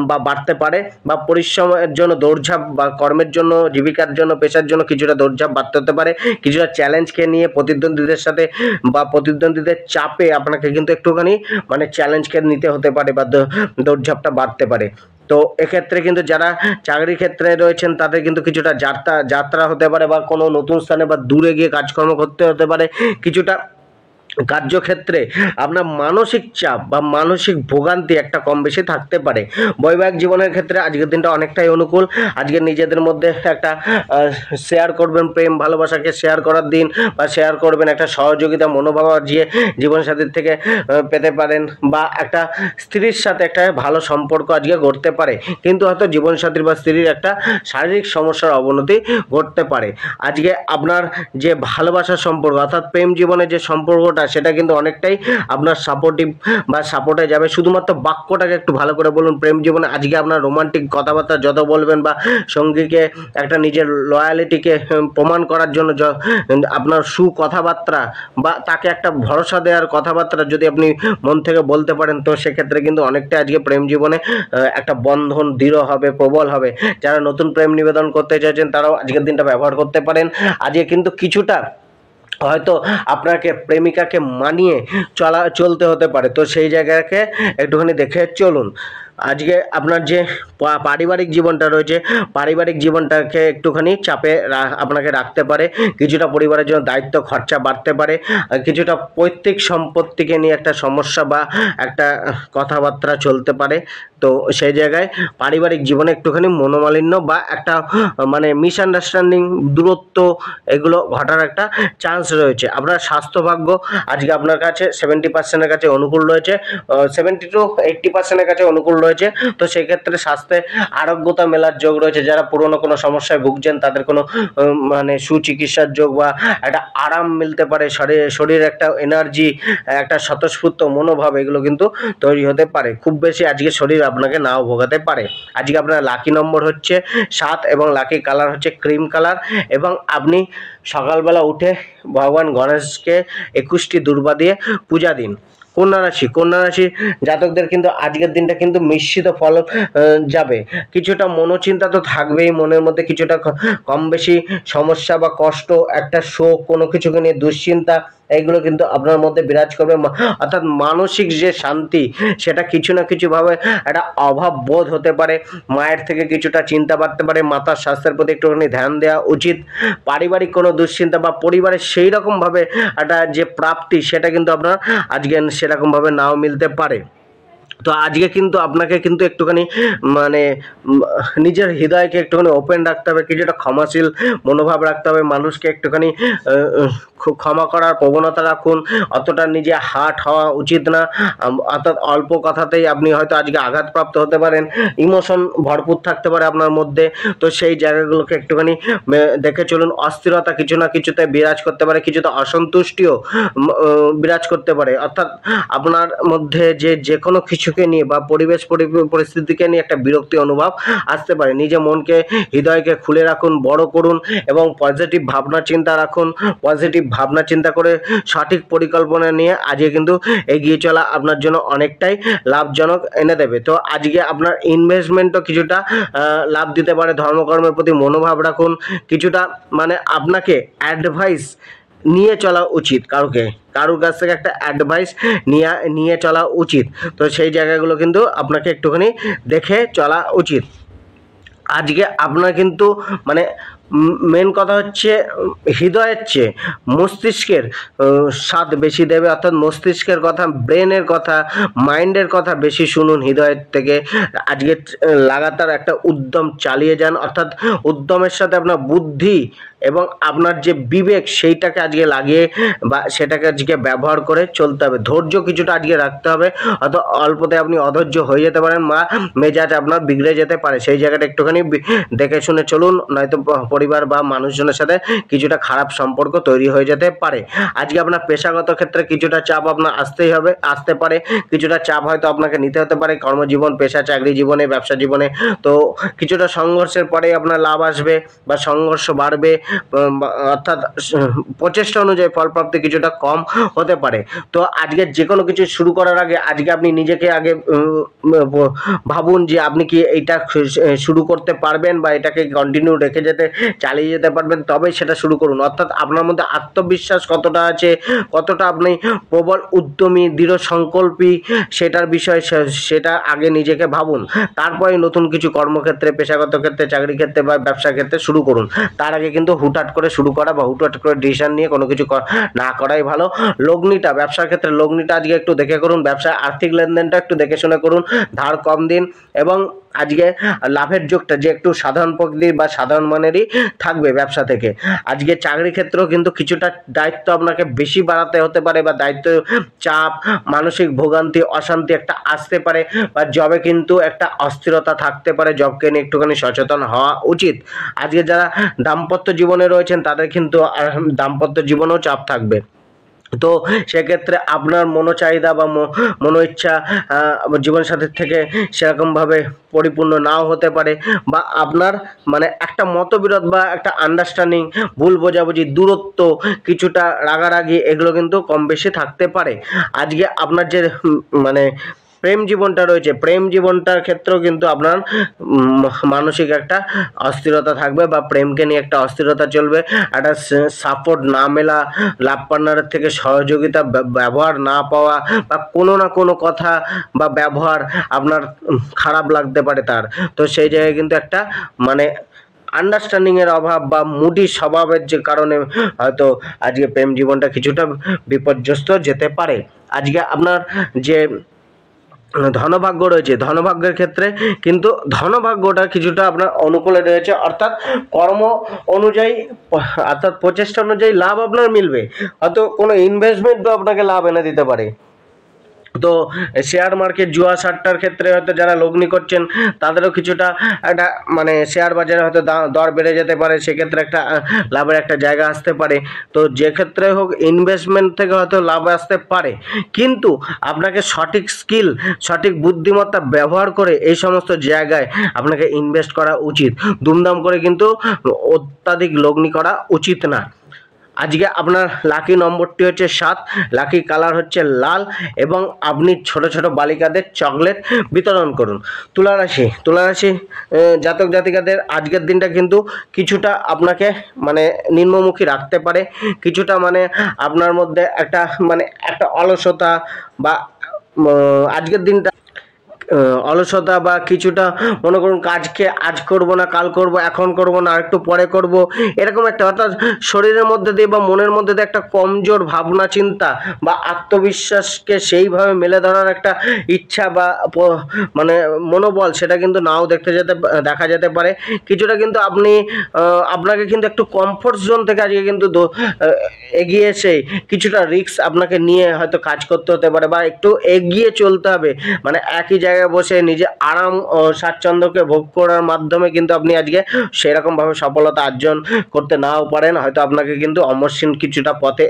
বা বাড়তে পারে, বা পরিশ্রমের জন্য দৌড়ঝাঁপ, বা কর্মের জন্য, জীবিকার জন্য, পেশার জন্য কিছুটা দৌড়ঝাঁপ বাড়তে হতে পারে। কিছুটা চ্যালেঞ্জকে নিয়ে প্রতিদ্বন্দ্বীদের সাথে বা প্রতিদ্বন্দ্বীদের চাপে আপনাকে কিন্তু একটুখানি মানে চ্যালেঞ্জকে নিতে হতে পারে, বা দৌড়ঝাঁপটা বাড়তে পারে। তো এক্ষেত্রে কিন্তু যারা চাকরি ক্ষেত্রে রয়েছেন তাদের কিন্তু কিছুটা যাত্রা হতে পারে, বা কোনো নতুন স্থানে বা দূরে গিয়ে কাজকর্ম করতে হতে পারে। কিছুটা কার্যক্ষেত্রে আপনার মানসিক চাপ বা মানসিক ভোগান্তি একটা কম বেশি থাকতে পারে। বৈবাহিক জীবনের ক্ষেত্রে আজকের দিনটা অনেকটাই অনুকূল। আজকে নিজেদের মধ্যে একটা শেয়ার করবেন, প্রেম ভালোবাসাকে শেয়ার করার দিন, বা শেয়ার করবেন, একটা সহযোগিতা মনোভাব যে জীবনসাথীর থেকে পেতে পারেন, বা একটা স্ত্রীর সাথে একটা ভালো সম্পর্ক আজকে গড়তে পারে। কিন্তু হয়তো জীবনসাথীর বা স্ত্রীর একটা শারীরিক সমস্যার অবনতি ঘটতে পারে। আজকে আপনার যে ভালোবাসার সম্পর্ক, অর্থাৎ প্রেম জীবনের যে সম্পর্কটা, সেটা কিন্তু অনেকটাই আপনার সাপোর্টিভ বা সাপোর্টে যাবে। শুধুমাত্র বাক্যটাকে একটু ভালো করে বলুন। প্রেম জীবনে আজকে আপনার রোমান্টিক কথাবার্তা যত বলবেন, বা সঙ্গীকে একটা নিজের লয়ালিটিকে প্রমাণ করার জন্য আপনার কথাবার্তা, বা তাকে একটা ভরসা দেওয়ার কথাবার্তা যদি আপনি মন থেকে বলতে পারেন, তো সেক্ষেত্রে কিন্তু অনেকটা আজকে প্রেম জীবনে একটা বন্ধন দৃঢ় হবে, প্রবল হবে। যারা নতুন প্রেম নিবেদন করতে চাইছেন তারাও আজকের দিনটা ব্যবহার করতে পারেন। আজকে কিন্তু কিছুটা হয়তো আপনাকে প্রেমিকাকে মানিয়ে চলতে হতে পারে, তো সেই জায়গাকে একটুখানি দেখে চলুন। আজকে আপনার যে পারিবারিক জীবনটা রয়েছে, পারিবারিক জীবনটাকে একটুখানি চাপে আপনাকে রাখতে পারে। কিছুটা পরিবারের জন্য দায়িত্ব খরচা বাড়তে পারে, কিছুটা পৈতৃক সম্পত্তিকে নিয়ে একটা সমস্যা বা একটা কথাবার্তা চলতে পারে। তো সেই জায়গায় পারিবারিক জীবনে একটুখানি মনোমালিন্য বা একটা মানে মিসআন্ডারস্ট্যান্ডিং, দূরত্ব, এগুলো ঘটার একটা চান্স রয়েছে। আপনার স্বাস্থ্যভাগ্য আজকে আপনার কাছে 70%-এর কাছে অনুকূল রয়েছে, 70-80%-এর কাছে অনুকূল রয়েছে। তো সেক্ষেত্রে স্বাস্থ্যে আরোগ্যতা মেলার যোগ রয়েছে। যারা পুরনো কোনো সমস্যায় ভুগছেন তাদের কোনো মানে সুচিকিৎসার যোগ বা একটা আরাম মিলতে পারে, শরীরে একটা এনার্জি, একটা স্বতঃস্ফূর্ত মনোভাব, এগুলো কিন্তু তৈরি হতে পারে। খুব বেশি আজকে শরীর আপনাকে নাও ভোগাতে পারে। আজকে আপনার লাকি নম্বর হচ্ছে 7 এবং লাকি কালার হচ্ছে ক্রিম কালার। এবং আপনি সকালবেলা উঠে ভগবান গণেশকে 21টি দুর্বা দিয়ে পূজা দিন। কন্যা রাশি জাতকদের কিন্তু আজকের দিনটা কিন্তু মিশ্রিত ফল যাবে। কিছুটা মনোচিন্তা তো থাকবেই, মনের মধ্যে কিছুটা কম বেশি সমস্যা বা কষ্ট, একটা শোক, কোনো কিছুকে নিয়ে দুশ্চিন্তা, এইগুলো কিন্তু আপনার মধ্যে বিরাজ করবে। অর্থাৎ মানসিক যে শান্তি, সেটা কিছু না কিছুভাবে একটা অভাব বোধ হতে পারে। মায়ের থেকে কিছুটা চিন্তা বাড়তে পারে, মাতার স্বাস্থ্যের প্রতি একটুখানি ধ্যান দেওয়া উচিত। পারিবারিক কোনো দুশ্চিন্তা বা পরিবারের সেই রকমভাবে একটা যে প্রাপ্তি, সেটা কিন্তু আপনার আজকে সেরকমভাবে নাও মিলতে পারে। তো আজকে কিন্তু আপনাকে কিন্তু একটুখানি মানে নিজের হৃদয়কে একটুখানি ওপেন রাখতে হবে, কিছুটা ক্ষমাশীল মনোভাব রাখতে হবে, মানুষকে একটুখানি ক্ষমা করার প্রবণতা রাখুন। অতটা নিজে হার্ট হওয়া উচিত না। অর্থাৎ অল্প কথাতেই আপনি হয়তো আজকে আঘাতপ্রাপ্ত হতে পারেন, ইমোশন ভরপুর থাকতে পারে আপনার মধ্যে। তো সেই জায়গাগুলোকে একটুখানি দেখে চলুন। অস্থিরতা কিছু না কিছুতে বিরাজ করতে পারে, কিছুটা অসন্তুষ্টিও বিরাজ করতে পারে। অর্থাৎ আপনার মধ্যে যে কোনো কিছুকে নিয়ে বা পরিবেশ পরিস্থিতিকে নিয়ে একটা বিরক্তি অনুভব আসতে পারে। নিজে মনকে, হৃদয়কে খুলে রাখুন, বড় করুন এবং পজিটিভ ভাবনা চিন্তা রাখুন। পজিটিভ ভাবনা চিন্তা করে সঠিক পরিকল্পনা নিয়ে আজকে কিন্তু এগিয়ে চলা আপনার জন্য অনেকটাই লাভজনক এনে দেবে। তো আজকে আপনার ইনভেস্টমেন্টও কিছুটা লাভ দিতে পারে। ধর্মকর্মের প্রতি মনোভাব রাখুন। কিছুটা মানে আপনাকে অ্যাডভাইস নিয়ে চলা উচিত, কারোর কাছ থেকে একটা অ্যাডভাইস নিয়ে চলা উচিত। তো সেই জায়গাগুলো কিন্তু আপনাকে একটুখানি দেখে চলা উচিত। আজকে আপনার কিন্তু মানে মেন কথা হচ্ছে হৃদয়ের চেয়ে মস্তিষ্কের স্বাদ বেশি দেবে। অর্থাৎ মস্তিষ্কের কথা, ব্রেনের কথা, মাইন্ডের কথা বেশি শুনুন হৃদয়ের থেকে। আজকে লাগাতার একটা উদ্যম চালিয়ে যান। অর্থাৎ উদ্যমের সাথে আপনার বুদ্ধি এবং আপনার যে বিবেক, সেইটাকে আজকে লাগিয়ে বা সেটাকে আজকে ব্যবহার করে চলতে হবে। ধৈর্য কিছুটা আজকে রাখতে হবে। অর্থাৎ অল্পতে আপনি অধৈর্য হয়ে যেতে পারেন বা মেজাজ আপনার বিগড়ে যেতে পারে। সেই জায়গাটা একটুখানি দেখে শুনে চলুন, নয়তো পরিবার বা মানুষজনের সাথে কিছুটা খারাপ সম্পর্ক তৈরি হয়ে যেতে পারে। আজকে আপনার পেশাগত ক্ষেত্রে কিছুটা চাপ আপনার আসতে পারে। কিছুটা চাপ হয়তো আপনাকে নিতে হতে পারে কর্মজীবন, পেশা, চাকরি জীবনে, ব্যবসা জীবনে। তো কিছুটা সংঘর্ষের পরে আপনার লাভ আসবে বা সংঘর্ষ বাড়বে। অর্থাৎ প্রচেষ্টা অনুযায়ী ফলপ্রাপ্তি কিছুটা কম হতে পারে। তো আজকে যে কোনো কিছু শুরু করার আগে আজকে আপনি নিজেকে আগে ভাবুন যে আপনি কি এইটা শুরু করতে পারবেন বা এটাকে কন্টিনিউ রেখে চালিয়ে যেতে পারবেন, তবেই সেটা শুরু করুন। অর্থাৎ আপনার মধ্যে আত্মবিশ্বাস কতটা আছে, কতটা আপনি প্রবল উদ্যমী, দৃঢ় সংকল্পী, সেটার বিষয় সেটা আগে নিজেকে ভাবুন। তারপরে নতুন কিছু কর্মক্ষেত্রে, পেশাগত ক্ষেত্রে, চাকরি ক্ষেত্রে বা ব্যবসা ক্ষেত্রে শুরু করুন। তার আগে কিন্তু হুটহাট করে শুরু করা বা হুটহাট করে ডিসিশন নিয়ে কোনো কিছু না করাই ভালো। লগ্নিটা, ব্যবসার ক্ষেত্রে লগ্নিটা আজকে একটু দেখে করুন। ব্যবসায় আর্থিক লেনদেনটা একটু দেখে শুনে করুন, ধার কম দিন এবং আজকে লাভের যোগটা যে একটু সাধারণ প্রকৃতির বা সাধারণ মানেরই থাকবে ব্যবসা থেকে। আজকে চাকরি ক্ষেত্রেও কিন্তু কিছুটা দায়িত্ব আপনাকে বেশি বাড়াতে হতে পারে বা দায়িত্ব চাপ, মানসিক ভোগান্তি, অশান্তি একটা আসতে পারে বা জবে কিন্তু একটা অস্থিরতা থাকতে পারে। জবকে নিয়ে একটুখানি সচেতন হওয়া উচিত। আজকে যারা দাম্পত্য জীবনে রয়েছেন তাদের কিন্তু দাম্পত্য জীবনেও চাপ থাকবে। তো সেক্ষেত্রে আপনার মনোচাহিদা বা মনো ইচ্ছা জীবনসাথীর থেকে সেরকমভাবে পরিপূর্ণ নাও হতে পারে বা আপনার মানে একটা মতবিরোধ বা একটা আন্ডারস্ট্যান্ডিং, ভুল বোঝাবুঝি, দূরত্ব, কিছুটা রাগারাগি, এগুলো কিন্তু কম বেশি থাকতে পারে। আজকে আপনার যে মানে প্রেম জীবনটা রয়েছে, প্রেম জীবনটার ক্ষেত্রেও কিন্তু আপনার মানসিক একটা অস্থিরতা থাকবে বা প্রেমকে নিয়ে একটা অস্থিরতা চলবে, একটা সাপোর্ট না মেলা, লাভ পার্টনারের থেকে সহযোগিতা ব্যবহার না পাওয়া, বা কোনো না কোনো কথা বা ব্যবহার আপনার খারাপ লাগতে পারে তার। তো সেই জায়গায় কিন্তু একটা মানে আন্ডারস্ট্যান্ডিংয়ের অভাব বা মুডি স্বভাবের যে কারণে হয়তো আজকে প্রেম জীবনটা কিছুটা বিপর্যস্ত যেতে পারে। আজকে আপনার যে ধনভাগ্য রয়েছে, ধনভাগ্যের ক্ষেত্রে কিন্তু ধনভাগ্যটা কিছুটা আপনার অনুকূলে রয়েছে, অর্থাৎ কর্ম অনুযায়ী অর্থাৎ প্রচেষ্টা অনুযায়ী লাভ আপনার মিলবে। হয়তো কোনো ইনভেস্টমেন্টও আপনাকে লাভ এনে দিতে পারে। তো শেয়ার মার্কেট, জুয়া সাট্টার ক্ষেত্রে হয়তো যারা লগ্নি করছেন তাদেরও কিছুটা একটা মানে শেয়ার বাজারে হয়তো দর বেড়ে যেতে পারে, সেক্ষেত্রে একটা লাভের একটা জায়গা আসতে পারে। তো যে ক্ষেত্রে হোক ইনভেস্টমেন্ট থেকে হয়তো লাভ আসতে পারে, কিন্তু আপনাকে সঠিক স্কিল, সঠিক বুদ্ধিমত্তা ব্যবহার করে এই সমস্ত জায়গায় আপনাকে ইনভেস্ট করা উচিত। দুমদাম করে কিন্তু অত্যাধিক লগ্নি করা উচিত না। আজকে আপনার লাকি নম্বরটি হচ্ছে 7, লাকি কালার হচ্ছে লাল, এবং আপনি ছোট ছোট বালিকাদের চকলেট বিতরণ করুন। তুলারাশি জাতক জাতিকাদের আজকের দিনটা কিন্তু কিছুটা আপনাকে মানে নিম্নমুখী রাখতে পারে, কিছুটা মানে আপনার মধ্যে একটা মানে একটা অলসতা বা আজকের দিনটা অলসতা বা কিছুটা মনে করুন কাজকে আজ করব না কাল করব, এখন করব না আরেকটু পরে করব, এরকম একটা, অর্থাৎ শরীরের মধ্যে দিয়ে বা মনের মধ্যে দিয়ে একটা কমজোর ভাবনা চিন্তা বা আত্মবিশ্বাসকে সেইভাবে মেলে ধরার একটা ইচ্ছা বা মানে মনোবল, সেটা কিন্তু নাও দেখা যেতে পারে। কিছুটা কিন্তু আপনি আপনাকে কিন্তু একটু কমফোর্ট জোন থেকে আজকে কিন্তু এগিয়ে এসে কিছুটা রিস্ক আপনাকে নিয়ে হয়তো কাজ করতে হতে পারে, বা একটু এগিয়ে চলতে হবে। মানে একই জায়গায় বসে নিজে আরাম ও স্বাচ্ছন্দ্যকে ভোগ করার মাধ্যমে কিন্তু আপনি আজকে সেরকমভাবে সফলতা অর্জন করতে নাও পারেন। হয়তো আপনাকে কিন্তু অমসৃণ কিছুটা পথে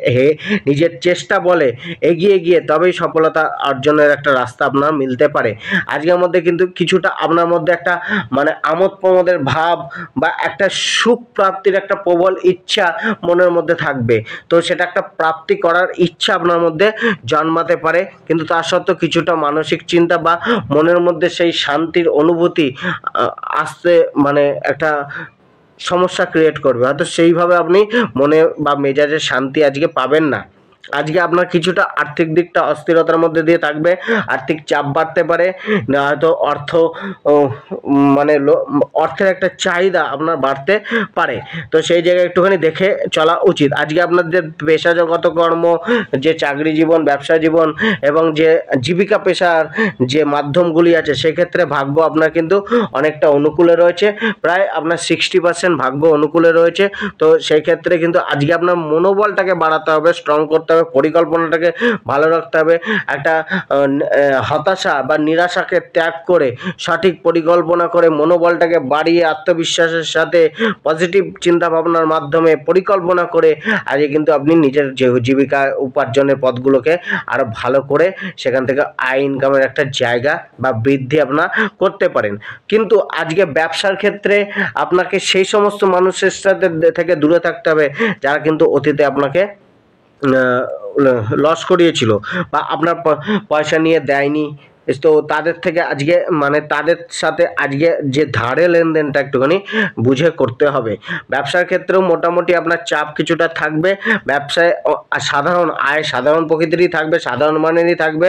নিজের চেষ্টা বলে এগিয়ে গিয়ে তবেই সফলতা অর্জনের একটা রাস্তা আপনার মিলতে পারে। আজকের মধ্যে কিন্তু কিছুটা আপনার মধ্যে একটা মানে আমোদ প্রমোদের ভাব বা একটা সুখ প্রাপ্তির একটা প্রবল ইচ্ছা মনের মধ্যে থাকবে। তো সেটা একটা প্রাপ্তি করার ইচ্ছা আপনার মধ্যে জন্মাতে পারে, কিন্তু তার সত্ত্বেও কিছুটা মানসিক চিন্তা বা মনের মধ্যে সেই শান্তির অনুভূতি আসতে মানে একটা সমস্যা ক্রিয়েট করবে। হয়তো সেইভাবে আপনি মনে বা মেজাজে শান্তি আজকে পাবেন না। আজকে আপনার কিছুটা আর্থিক দিকটা অস্থিরতার মধ্যে দিয়ে থাকবে, আর্থিক চাপ বাড়তে পারে, হয়তো মানে অর্থের একটা চাহিদা আপনার বাড়তে পারে। তো সেই জায়গায় একটুখানি দেখে চলা উচিত। আজকে আপনাদের পেশাগত কর্ম, যে চাকরি জীবন, ব্যবসা জীবন এবং যে জীবিকা পেশার যে মাধ্যমগুলি আছে, সেক্ষেত্রে ভাগ্য আপনার কিন্তু অনেকটা অনুকূলে রয়েছে, প্রায় আপনার 60% ভাগ্য অনুকূলে রয়েছে। তো সেই ক্ষেত্রে কিন্তু আজকে আপনার মনোবলটাকে বাড়াতে হবে, স্ট্রং করতে হবে, পরিকল্পনাটাকে ভালো রাখতে হবে। একটা হতাশা বা নিরাশাকে ত্যাগ করে সঠিক পরিকল্পনা করে মনোবলটাকে বাড়িয়ে আত্মবিশ্বাসের সাথে পজিটিভ চিন্তা ভাবনার মাধ্যমে পরিকল্পনা করে আজকে কিন্তু আপনি নিজের যে জীবিকা উপার্জনের পথগুলোকে আরো ভালো করে সেখান থেকে আয় ইনকামের একটা জায়গা বা বৃদ্ধি আপনার করতে পারেন। কিন্তু আজকে ব্যবসার ক্ষেত্রে আপনাকে সেই সমস্ত মানুষের সাথে থেকে দূরে থাকতে হবে যারা কিন্তু অতীতে আপনাকে লস করিয়েছিল বা আপনার পয়সা নিয়ে দেয়নি। তো তাদের থেকে আজকে মানে তাদের সাথে আজকে যে ধারে লেনদেনটা একটুখানি বুঝে করতে হবে। ব্যবসার ক্ষেত্রেও মোটামুটি আপনার চাপ কিছুটা থাকবে, ব্যবসায় সাধারণ আয় সাধারণ প্রকৃতিরই থাকবে, সাধারণ মানেরই থাকবে।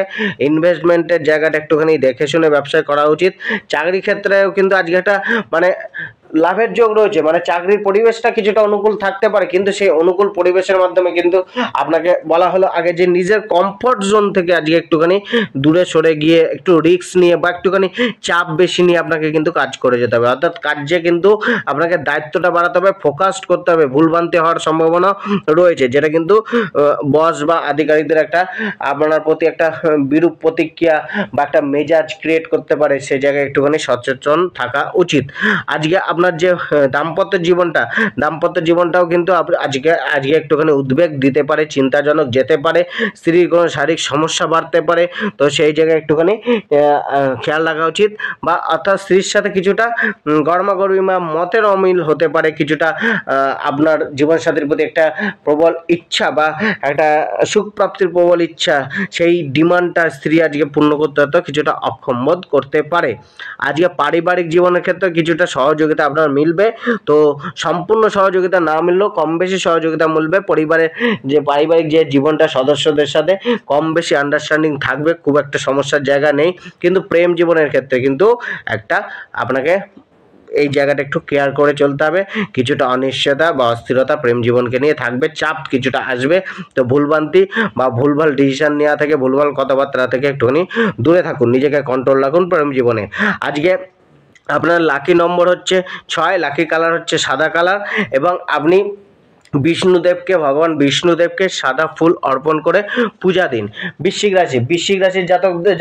ইনভেস্টমেন্টের জায়গাটা একটুখানি দেখে শুনে ব্যবসায় করা উচিত। চাকরি ক্ষেত্রেও কিন্তু আজকে একটা মানে লাভের যোগ রয়েছে, মানে চাকরির পরিবেশটা কিছুটা অনুকূল থাকতে পারে, কিন্তু সেই অনুকূল পরিবেশের মাধ্যমে কিন্তু আপনাকে বলা হলো আগে যে নিজের কমফর্ট জোন থেকে আজকে একটুখানি দূরে সরে গিয়ে একটু রিস্ক নিয়ে বা একটুখানি চাপ বেশি নিয়ে আপনাকে কিন্তু কাজ করে যেতে হবে। অর্থাৎ কাজে কিন্তু আপনাকে দায়িত্বটা বাড়াতে হবে, ফোকাসড করতে হবে। ভুলভ্রান্তি হওয়ার সম্ভাবনা রয়েছে, যেটা কিন্তু বস বা আধিকারিকদের একটা আপনার প্রতি একটা বিরূপ প্রতিক্রিয়া বা একটা মেজাজ ক্রিয়েট করতে পারে। সেই জায়গায় একটুখানি সচেতন থাকা উচিত। আজকে আপনার যে দাম্পত্য জীবনটাও কিন্তু আজকে একটুখানি উদ্বেগ দিতে পারে, চিন্তাজনক যেতে পারে, স্ত্রীর কোনো শারীরিক সমস্যা বাড়তে পারে। তো সেই জায়গায় একটুখানি খেয়াল রাখা উচিত। বা অর্থাৎ স্ত্রীর সাথে কিছুটা গরমাগরমি বা মতের অমিল হতে পারে, কিছুটা আপনার জীবনসাথীর প্রতি একটা প্রবল ইচ্ছা বা একটা সুখ প্রাপ্তির প্রবল ইচ্ছা, সেই ডিমান্ডটা স্ত্রী আজকে পূর্ণ করতে হয়তো কিছুটা অক্ষম বোধ করতে পারে। আজকে পারিবারিক জীবনের ক্ষেত্রে কিছুটা সহযোগিতা আপনার মিলবে। তো সম্পূর্ণ সহযোগিতা না মিললেও কম বেশি সহযোগিতা মিলবে। পারিবারিক যে জীবনটা সদস্যদের সাথে কম বেশি আন্ডারস্ট্যান্ডিং থাকবে, খুব একটা সমস্যার জায়গা নেই। কিন্তু প্রেম জীবনের ক্ষেত্রে কিন্তু একটা আপনাকে এই জায়গাটা একটু কেয়ার করে চলতে হবে। কিছুটা অনিশ্চয়তা বা অস্থিরতা প্রেম জীবনকে নিয়ে থাকবে, চাপ কিছুটা আসবে। তো ভুলভ্রান্তি বা ভুলভাল ডিসিশন নেওয়া থেকে, ভুলভাল কথাবার্তা থেকে একটুখানি দূরে থাকুন, নিজেকে কন্ট্রোল রাখুন প্রেম জীবনে। আজকে আপনার লাকি নম্বর হচ্ছে 6, লাকি কালার হচ্ছে সাদা কালার, এবং আপনি ভগবান বিষ্ণুদেবকে সাদা ফুল অর্পণ করে পূজা দিন। বৃশ্চিক রাশির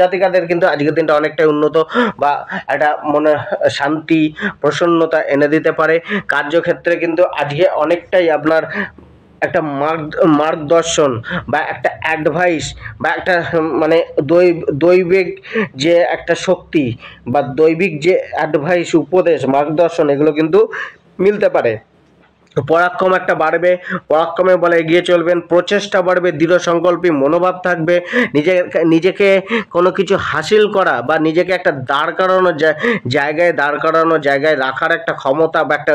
জাতিকাদের কিন্তু আজকের দিনটা অনেকটাই উন্নত বা একটা মনে শান্তি প্রসন্নতা এনে দিতে পারে। কার্যক্ষেত্রে কিন্তু আজকে অনেকটাই আপনার একটা মার্গদর্শন বা একটা অ্যাডভাইস বা একটা মানে দৈবিক যে একটা শক্তি বা দৈবিক যে অ্যাডভাইস, উপদেশ, মার্গদর্শন, এগুলো কিন্তু মিলতে পারে। পরাক্রম একটা বাড়বে, পরাক্রমে বলে এগিয়ে চলবেন, প্রচেষ্টা বাড়বে, দৃঢ় সংকল্পী মনোভাব থাকবে। নিজেকে কোনো কিছু হাসিল করা বা নিজেকে একটা জায়গায় রাখার একটা ক্ষমতা বা একটা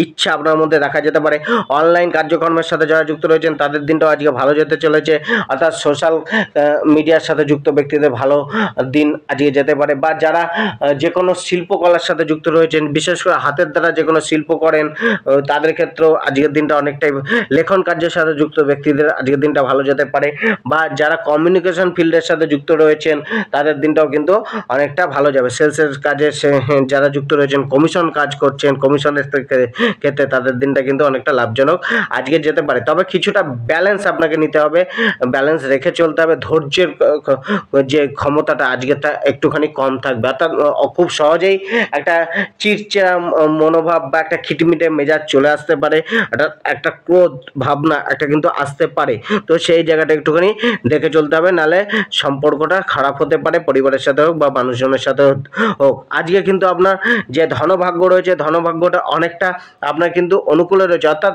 ইচ্ছা আপনার মধ্যে দেখা যেতে পারে। অনলাইন কার্যক্রমের সাথে যারা যুক্ত রয়েছেন তাদের দিনটাও আজকে ভালো যেতে চলেছে। অর্থাৎ সোশ্যাল মিডিয়ার সাথে যুক্ত ব্যক্তিদের ভালো দিন আজকে যেতে পারে। বা যারা যে কোনো শিল্পকলার সাথে যুক্ত রয়েছেন, বিশেষ করে হাতের দ্বারা যে কোনো শিল্প করেন, তাদের ক্ষেত্রেও আজকের দিনটা অনেকটাই, লেখন কার্যের সাথে যুক্ত ব্যক্তিদের আজকের দিনটা ভালো যেতে পারে। বা যারা কমিউনিকেশন ফিল্ডের সাথে যুক্ত রয়েছেন তাদের দিনটাও কিন্তু অনেকটা ভালো যাবে। সেলসের কাজে যারা যুক্ত রয়েছেন, কমিশন কাজ করছেন, কমিশনের ক্ষেত্রে তাদের দিনটা কিন্তু অনেকটা লাভজনক আজকে যেতে পারে। তবে কিছুটা ব্যালেন্স আপনাকে নিতে হবে, ব্যালেন্স রেখে চলতে হবে। ধৈর্যের যে ক্ষমতাটা আজকে তা একটুখানি কম থাকবে। অর্থাৎ খুব সহজেই একটা চিড়চিড়া মনোভাব বা একটা খিটমিটে মেজাজ চলে আসতে পারে, একটা ক্রোধ ভাবনা একটা কিন্তু আসতে পারে। তো সেই জায়গাটা একটুখানি দেখে চলতে হবে, নাহলে সম্পর্কটা খারাপ হতে পারে, পরিবারের সাথে হোক বা মানুষজনের সাথে হোক। আজকে কিন্তু আপনার যে ধনভাগ্য রয়েছে, ধনভাগ্যটা অনেকটা আপনার কিন্তু অনুকূলে রয়েছে। অর্থাৎ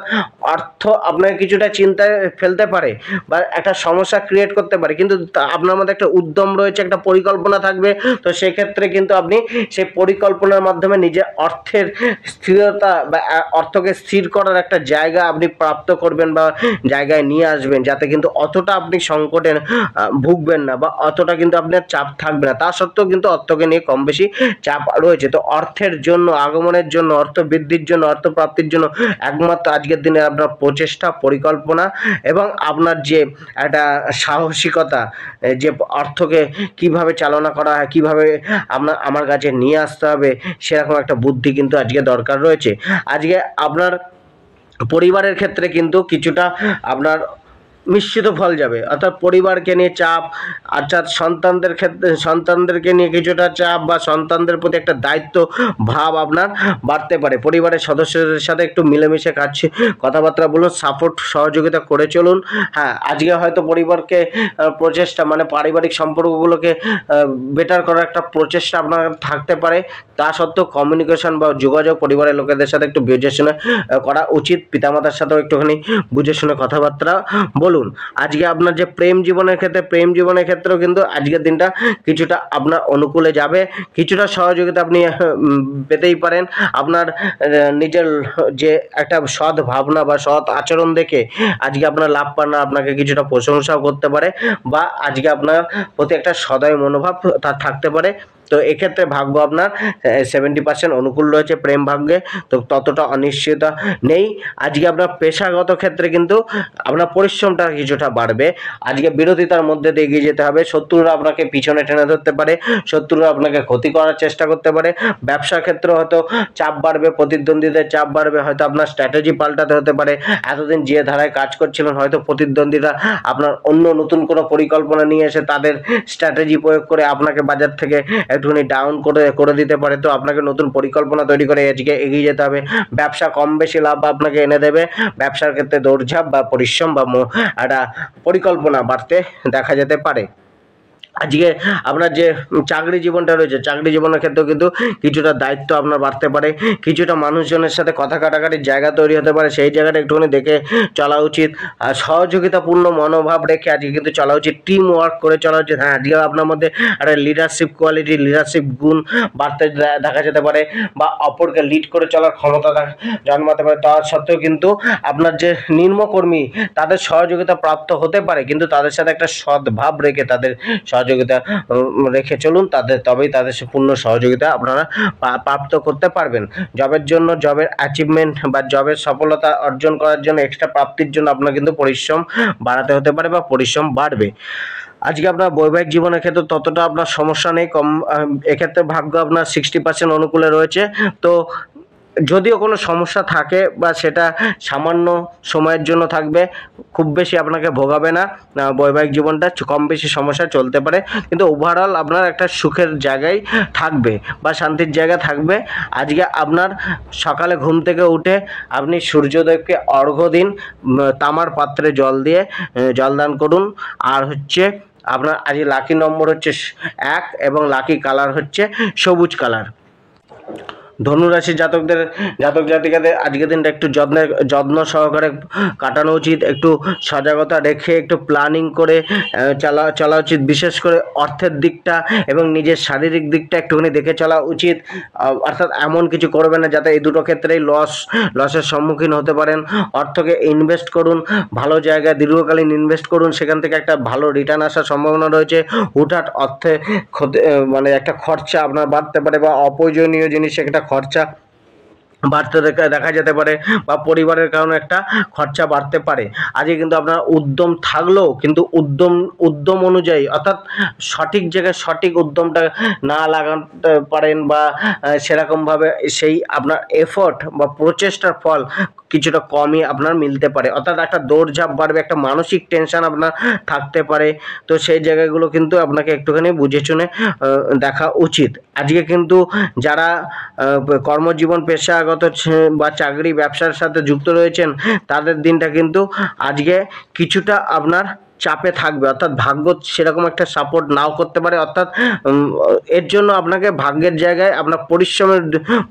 অর্থ আপনাকে কিছুটা চিন্তায় ফেলতে পারে বা একটা সমস্যা ক্রিয়েট করতে পারে, কিন্তু আপনার মধ্যে একটা উদ্যম রয়েছে, একটা পরিকল্পনা থাকবে। তো সেক্ষেত্রে কিন্তু আপনি সেই পরিকল্পনার মাধ্যমে নিজের অর্থের স্থিরতা বা অর্থকে স্থির করার একটা জায়গা আপনি প্রাপ্ত করবেন বা জায়গায় নিয়ে আসবেন, যাতে কিন্তু অতটা আপনি সংকটে ভুগবেন না বা অতটা কিন্তু আপনার চাপ থাকবে না। তা সত্ত্বেও কিন্তু অর্থকে নিয়ে কম বেশি চাপ রয়েছে। তো অর্থের জন্য, আগমনের জন্য, অর্থ বৃদ্ধির জন্য, অর্থ প্রাপ্তির জন্য একমাত্র আজকের দিনে আপনার প্রচেষ্টা, পরিকল্পনা এবং আপনার যে একটা সাহসিকতা, যে অর্থকে কিভাবে চালনা করা হয়, কিভাবে আমার কাছে নিয়ে আসতে হবে, সেরকম একটা বুদ্ধি কিন্তু আজকে দরকার রয়েছে। আজকে আপনার পরিবারের ক্ষেত্রে কিন্তু কিছুটা আপনার মিশ্রিত ফল যাবে। অর্থাৎ পরিবারকে নিয়ে চাপ, অর্থাৎ সন্তানদেরকে নিয়ে কিছুটা চাপ বা সন্তানদের প্রতি একটা দায়িত্ব ভাব আপনার বাড়তে পারে। পরিবারের সদস্যদের সাথে একটু মিলেমিশে কথাবার্তা বলুন, সাপোর্ট সহযোগিতা করে চলুন। হ্যাঁ, আজকে হয়তো পরিবারকে প্রচেষ্টা মানে পারিবারিক সম্পর্কগুলোকে বেটার করার একটা প্রচেষ্টা আপনার থাকতে পারে। তা সত্ত্বেও কমিউনিকেশন বা যোগাযোগ পরিবারের লোকেদের সাথে একটু বুঝে শুনে করা উচিত। পিতামাতার সাথেও একটুখানি বুঝে শুনে কথাবার্তা বলুন। আজকে আপনার যে প্রেম জীবনের ক্ষেত্রেও কিন্তু আজকের দিনটা কিছুটা আপনার অনুকূলে যাবে। কিছুটা সহযোগিতা আপনি পেতেই পারেন। আপনার নিজের যে একটা সৎ ভাবনা বা সৎ আচরণ দেখে আজকে আপনার লাভ পার্টনার আপনাকে কিছুটা প্রশংসাও করতে পারে বা আজকে আপনার প্রতি একটা সদয় মনোভাব থাকতে পারে। তো এক্ষেত্রে ভাগ্য আপনার 70% অনুকূল রয়েছে প্রেম ভাগ্যে, তো ততটা অনিশ্চয়তা নেই। আজকে আপনার পেশাগত ক্ষেত্রে কিন্তু আপনার পরিশ্রমটা কিছুটা বাড়বে। আজকে বিরোধিতার মধ্যে দিয়ে এগিয়ে যেতে হবে। শত্রুরা আপনাকে পিছনে টেনে ধরতে পারে, শত্রুরা আপনাকে ক্ষতি করার চেষ্টা করতে পারে। ব্যবসার ক্ষেত্রে হয়তো চাপ বাড়বে, প্রতিদ্বন্দ্বীদের চাপ বাড়বে, হয়তো আপনার স্ট্র্যাটেজি পাল্টাতে হতে পারে। এতদিন যে ধারায় কাজ করছিলেন, হয়তো প্রতিদ্বন্দ্বীরা আপনার অন্য নতুন কোনো পরিকল্পনা নিয়ে এসে তাদের স্ট্র্যাটেজি প্রয়োগ করে আপনাকে বাজার থেকে একটুখানি ডাউন করে দিতে পারে। তো আপনাকে নতুন পরিকল্পনা তৈরি করে আজকে এগিয়ে যেতে হবে। ব্যবসা কম বেশি লাভ আপনাকে এনে দেবে। ব্যবসার ক্ষেত্রে দৌড়ঝাঁপ বা পরিশ্রম বা একটা পরিকল্পনা বাড়তে দেখা যেতে পারে। আজকে আপনার যে চাকরি জীবনটা রয়েছে, চাকরি জীবনের ক্ষেত্রেও কিন্তু কিছুটা দায়িত্ব আপনার বাড়তে পারে, কিছুটা মানুষজনের সাথে কথা কাটাকাটির জায়গা তৈরি হতে পারে, সেই জায়গাটা একটুখানি দেখে চলা উচিত। আর সহযোগিতাপূর্ণ মনোভাব রেখে আজকে কিন্তু চলা উচিত, টিম ওয়ার্ক করে চলা উচিত। হ্যাঁ, আজকে আপনার মধ্যে একটা লিডারশিপ কোয়ালিটি, লিডারশিপ গুণ বাড়তে দেখা যেতে পারে, বা অপরকে লিড করে চলার ক্ষমতা জন্মাতে পারে। তা সত্ত্বেও কিন্তু আপনার যে নিম্নকর্মী তাদের সহযোগিতা প্রাপ্ত হতে পারে, কিন্তু তাদের সাথে একটা সদ্ভাব রেখে তাদের সহযোগিতা রেখে চলুন, তবেই তাদের পূর্ণ সহযোগিতা আপনারা প্রাপ্ত করতে পারবেন। জবের জন্য, জবের অ্যাচিভমেন্ট বা জবের সফলতা অর্জন করার জন্য, এক্সট্রা প্রাপ্তির জন্য আপনার কিন্তু পরিশ্রম বাড়াতে হতে পারে বা পরিশ্রম বাড়বে। আজকে আপনার বৈবাহিক জীবনের ক্ষেত্রে ততটা আপনার সমস্যা নেই, কম এক্ষেত্রে ভাগ্য আপনার 60% অনুকূলে রয়েছে। তো যদিও কোনো সমস্যা থাকে বা সেটা সামান্য সময়ের জন্য থাকবে, খুব বেশি আপনাকে ভোগাবে না। বৈবাহিক জীবনটা কম বেশি সমস্যা চলতে পারে, কিন্তু ওভারঅল আপনার একটা সুখের জায়গায় থাকবে বা শান্তির জায়গা থাকবে। আজকে আপনার সকালে ঘুম থেকে উঠে আপনি সূর্যদেবকে অর্ঘ্য দিন, তামার পাত্রে জল দিয়ে জলদান করুন। আর হচ্ছে আপনার আজ লাকি নম্বর হচ্ছে 1 এবং লাকি কালার হচ্ছে সবুজ কালার। ধনুরাশি জাতক জাতিকাদের আজকের দিনটা একটু যত্ন সহকারে কাটানো উচিত, একটু সজাগতা রেখে একটু প্ল্যানিং করে চলা উচিত। বিশেষ করে অর্থের দিকটা এবং নিজের শারীরিক দিকটা একটুখানি দেখে চলা উচিত। অর্থাৎ এমন কিছু করবে না যাতে এই দুটো ক্ষেত্রেই লসের সম্মুখীন হতে পারেন। অর্থকে ইনভেস্ট করুন, ভালো জায়গায় দীর্ঘকালীন ইনভেস্ট করুন, সেখান থেকে একটা ভালো রিটার্ন আসার সম্ভাবনা রয়েছে। হুটহাট অর্থে মানে একটা খরচা আপনার বাড়তে পারে, বা অপ্রয়োজনীয় জিনিসে একটা খরচা বাড়তে দেখা যেতে পারে, বা পরিবারের কারণে একটা খরচা বাড়তে পারে। আজকে কিন্তু আপনার উদ্যম থাকলেও কিন্তু উদ্যম অনুযায়ী, অর্থাৎ সঠিক জায়গায় সঠিক উদ্যমটা না লাগাতে পারেন, বা সেরকমভাবে সেই আপনার এফোর্ট বা প্রচেষ্টার ফল কিছুটা কমই আপনার মিলতে পারে। অর্থাৎ একটা দৌড়ঝাঁপ বাড়বে, একটা মানসিক টেনশন আপনার থাকতে পারে। তো সেই জায়গাগুলো কিন্তু আপনাকে একটুখানি বুঝে শুনে দেখা উচিত। আজকে কিন্তু যারা কর্মজীবন পেশাগত বা চাকরি ব্যবসার সাথে যুক্ত রয়েছেন, তাদের দিনটা কিন্তু আজকে কিছুটা আপনার চাপে থাকবে। অর্থাৎ ভাগ্য সেরকম একটা সাপোর্ট নাও করতে পারে। অর্থাৎ এর জন্য আপনাকে ভাগ্যের জায়গায় আপনার পরিশ্রমের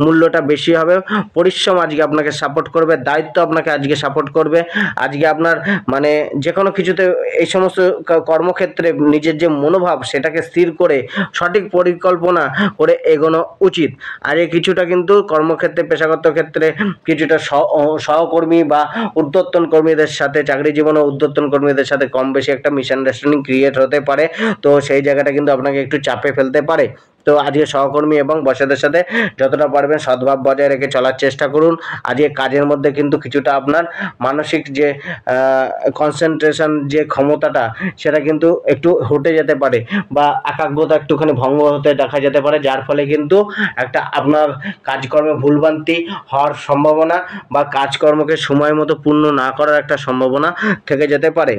মূল্যটা বেশি হবে। পরিশ্রম আজকে আপনাকে সাপোর্ট করবে, দায়িত্ব আপনাকে আজকে সাপোর্ট করবে। আজকে আপনার মানে যে কোনো কিছুতে এই সমস্ত কর্মক্ষেত্রে নিজের যে মনোভাব সেটাকে স্থির করে সঠিক পরিকল্পনা করে এগোনো উচিত। আর এই কিছুটা কিন্তু কর্মক্ষেত্রে, পেশাগত ক্ষেত্রে কিছুটা সহকর্মী বা ঊর্ধ্বতন কর্মীদের সাথে, চাকরি জীবনে ঊর্ধ্বতন কর্মীদের সাথে কম বেশি একটা মিসআন্ডারস্ট্যান্ডিং ক্রিয়েট হতে পারে। তো সেই জায়গাটা কিন্তু আপনাকে একটু চাপে ফেলতে পারে। তো আজকে সহকর্মী এবং বসেদের সাথে যতটা পারবেন সদ্ভাব বজায় রেখে চলার চেষ্টা করুন। আজকে কাজের মধ্যে কিন্তু কিছুটা আপনার মানসিক যে কনসেন্ট্রেশন যে ক্ষমতাটা, সেটা কিন্তু একটু হটে যেতে পারে, বা একাগ্রতা একটুখানি ভঙ্গ হতে দেখা যেতে পারে, যার ফলে কিন্তু একটা আপনার কাজকর্মে ভুলভ্রান্তি হওয়ার সম্ভাবনা, বা কাজকর্মকে সময় মতো পূর্ণ না করার একটা সম্ভাবনা থেকে যেতে পারে।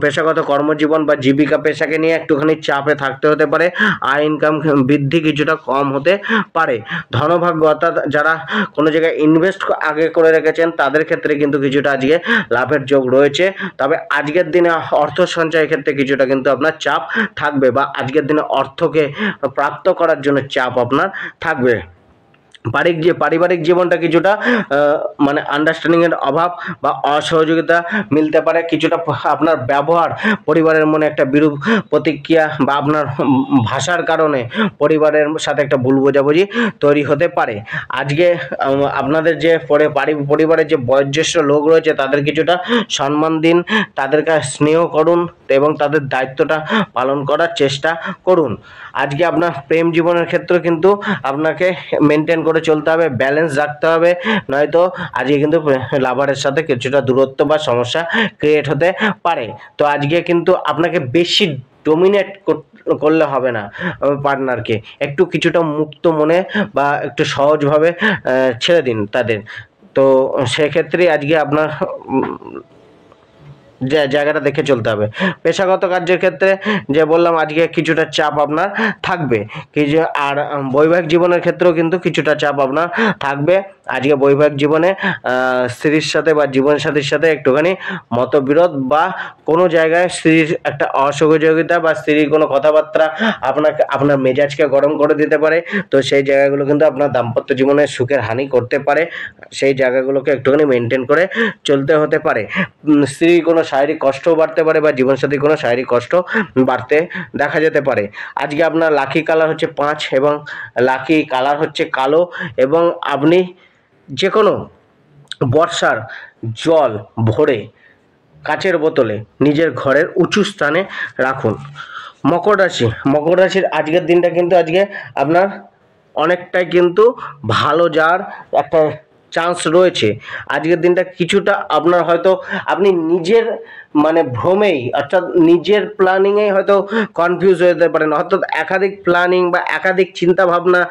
পেশাগত কর্মজীবন বা জীবিকা পেশাকে নিয়ে একটুখানি চাপে থাকতে হতে পারে। আয় ইনকাম বৃদ্ধি কিছুটা কম হতে পারে। ধনভাগ্য, অর্থাৎ যারা কোনো জায়গায় ইনভেস্ট আগে করে রেখেছেন তাদের ক্ষেত্রে কিন্তু কিছুটা আজকে লাভের যোগ রয়েছে। তবে আজকের দিনে অর্থ সঞ্চয়ের ক্ষেত্রে কিছুটা কিন্তু আপনার চাপ থাকবে, বা আজকের দিনে অর্থকে প্রাপ্ত করার জন্য চাপ আপনার থাকবে। পারিবারিক জীবনটা কিছুটা মানে আন্ডারস্ট্যান্ডিংয়ের অভাব বা অসহযোগিতা মিলতে পারে। কিছুটা আপনার ব্যবহার, পরিবারের মনে একটা বিরূপ প্রতিক্রিয়া বা আপনার ভাষার কারণে পরিবারের সাথে একটা ভুল বোঝাবুঝি তৈরি হতে পারে। আজকে আপনাদের যে পরিবারের যে বয়োজ্যেষ্ঠ লোক রয়েছে তাদের কিছুটা সম্মান দিন, তাদের কাছে স্নেহ করুন এবং তাদের দায়িত্বটা পালন করার চেষ্টা করুন। আজকে আপনার প্রেম জীবনের ক্ষেত্রে কিন্তু আপনাকে মেনটেন করে চলতে হবে, ব্যালেন্স রাখতে হবে, নয়তো আজকে কিন্তু লাভারের সাথে কিছুটা দূরত্ব বা সমস্যা ক্রিয়েট হতে পারে। তো আজকে কিন্তু আপনাকে বেশি ডোমিনেট করলে হবে না পার্টনারকে, একটু কিছুটা মুক্ত মনে বা একটু সহজভাবে ছেড়ে দিন তাদের। তো সেক্ষেত্রে আজকে আপনার জায়গাটা দেখে চলতে হবে। পেশাগত কার্যের ক্ষেত্রে যে বললাম আজকে কিছুটা চাপ আপনার থাকবে, কিছু আর বৈবাহিক জীবনের ক্ষেত্রেও কিন্তু কিছুটা চাপ আপনার থাকবে। আজকে বৈবাহিক জীবনে স্ত্রীর সাথে বা জীবনসাথীর সাথে একটুখানি মতবিরোধ বা কোনো জায়গায় স্ত্রীর একটা অসহযোগিতা বা স্ত্রীর কোনো কথাবার্তা আপনার মেজাজকে গরম করে দিতে পারে। তো সেই জায়গাগুলো কিন্তু আপনার দাম্পত্য জীবনের সুখের হানি করতে পারে। সেই জায়গাগুলোকে একটুখানি মেনটেন করে চলতে হতে পারে। স্ত্রীর কোনো শারীরিক কষ্টও বাড়তে পারে বা জীবনসাথীর কোনো শারীরিক কষ্ট বাড়তে দেখা যেতে পারে। আজকে আপনার লাকি কালার হচ্ছে 5 এবং লাকি কালার হচ্ছে কালো, এবং আপনি যে কোনো বর্ষার জল ভরে কাচের বোতলে নিজের ঘরের উঁচু স্থানে রাখুন। মকর রাশির আজকের দিনটা কিন্তু আজকে আপনার অনেকটাই কিন্তু ভালো যাওয়ার একটা চান্স রয়েছে। আজকের দিনটা কিছুটা আপনার হয়তো আপনি নিজের মানে ভ্রমেই অর্থাৎ নিজের প্ল্যানিংয়েই হয়তো কনফিউজ হয়ে যেতে পারেন, হয়তো একাধিক প্ল্যানিং বা একাধিক চিন্তা ভাবনা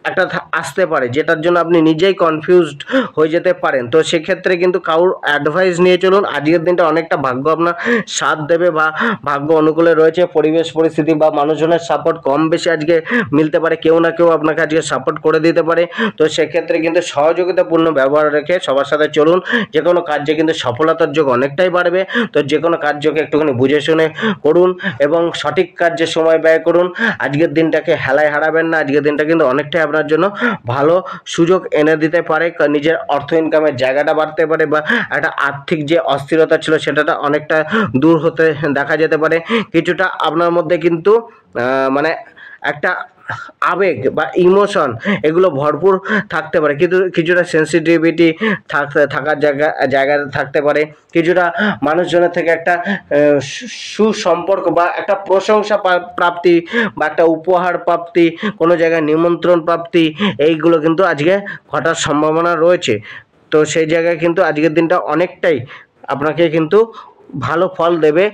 একটা আসতে পারে যেটার জন্য আপনি নিজেই কনফিউজড হয়ে যেতে পারেন। তো সেক্ষেত্রে কিন্তু কারোর অ্যাডভাইস নিয়ে চলুন। আজকের দিনটা অনেকটা ভাগ্য আপনার সাথ দেবে বা ভাগ্য অনুকূলে রয়েছে। পরিবেশ পরিস্থিতি বা মানুষজনের সাপোর্ট কম বেশি আজকে মিলতে পারে, কেউ না কেউ আপনাকে আজকে সাপোর্ট করে দিতে পারে। তো সেক্ষেত্রে কিন্তু সহযোগিতাপূর্ণ ব্যবহার রেখে সবার সাথে চলুন। যে কোনো কার্যে কিন্তু সফলতার যোগ অনেকটাই বাড়বে। তো যে কোনো কার্যকে একটুখানি বুঝে শুনে করুন এবং সঠিক কার্যে সময় ব্যয় করুন। আজকের দিনটাকে হেলায় হারাবেন না। আজকের দিনটা কিন্তু অনেকটাই আপনার জন্য ভালো সুযোগ এনে দিতে পারে। নিজের অর্থ ইনকামের জায়গাটা বাড়তে পারে বা একটা আর্থিক যে অস্থিরতা ছিল সেটা অনেকটা দূর হতে দেখা যেতে পারে। কিছুটা আপনার মধ্যে কিন্তু মানে একটা আবেগ বা ইমোশন এগুলো ভরপুর থাকতে পারে, কিন্তু কিছুটা সেন্সিটিভিটি থাকার জায়গা থাকতে পারে। কিছুটা মানুষজনের থেকে একটা সুসম্পর্ক বা একটা প্রশংসা প্রাপ্তি বা একটা উপহার প্রাপ্তি, কোনো জায়গায় নিমন্ত্রণ প্রাপ্তি, এইগুলো কিন্তু আজকে ঘটার সম্ভাবনা রয়েছে। তো সেই জায়গায় কিন্তু আজকের দিনটা অনেকটাই আপনাকে কিন্তু ভালো ফল দেবে।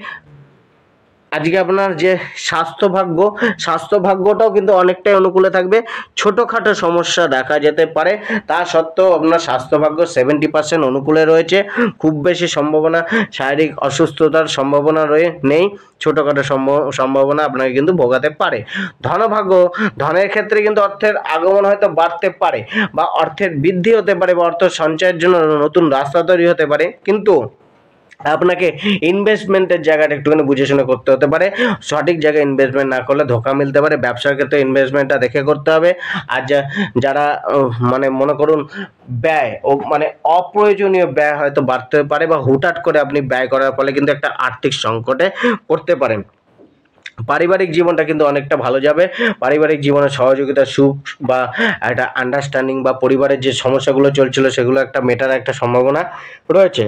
আজকে আপনার যে স্বাস্থ্য ভাগ্যটাও কিন্তু অনেকটাই অনুকূলে থাকবে। ছোটোখাটো সমস্যা দেখা যেতে পারে, তা সত্ত্বেও আপনার স্বাস্থ্য ভাগ্য 70% অনুকূলে রয়েছে। খুব বেশি সম্ভাবনা শারীরিক অসুস্থতার সম্ভাবনা নেই। ছোটোখাটো সম্ভাবনা আপনাকে কিন্তু ভোগাতে পারে। ধনের ক্ষেত্রে কিন্তু অর্থের আগমন হয়তো বাড়তে পারে বা অর্থের বৃদ্ধি হতে পারে বা অর্থ সঞ্চয়ের জন্য নতুন রাস্তা তৈরি হতে পারে, কিন্তু আপনাকে ইনভেস্টমেন্টের জায়গাটা একটুখানি বুঝে শুনে করতে হতে পারে। সঠিক জায়গায় ইনভেস্টমেন্ট না করলে ধোঁকা মিলতে পারে। ব্যবসার ক্ষেত্রে ইনভেস্টমেন্টটা দেখে করতে হবে। আর যারা মানে মনে করুন ব্যয় মানে অপ্রয়োজনীয় ব্যয় হয়তো বাড়তে পারে বা হুটহাট করে আপনি ব্যয় করার ফলে কিন্তু একটা আর্থিক সংকটে পড়তে পারেন। পারিবারিক জীবনটা কিন্তু অনেকটা ভালো যাবে। পারিবারিক জীবনে সহযোগিতা, সুখ বা একটা আন্ডারস্ট্যান্ডিং বা পরিবারের যে সমস্যাগুলো চলছিল সেগুলো একটা মেটার একটা সম্ভাবনা রয়েছে।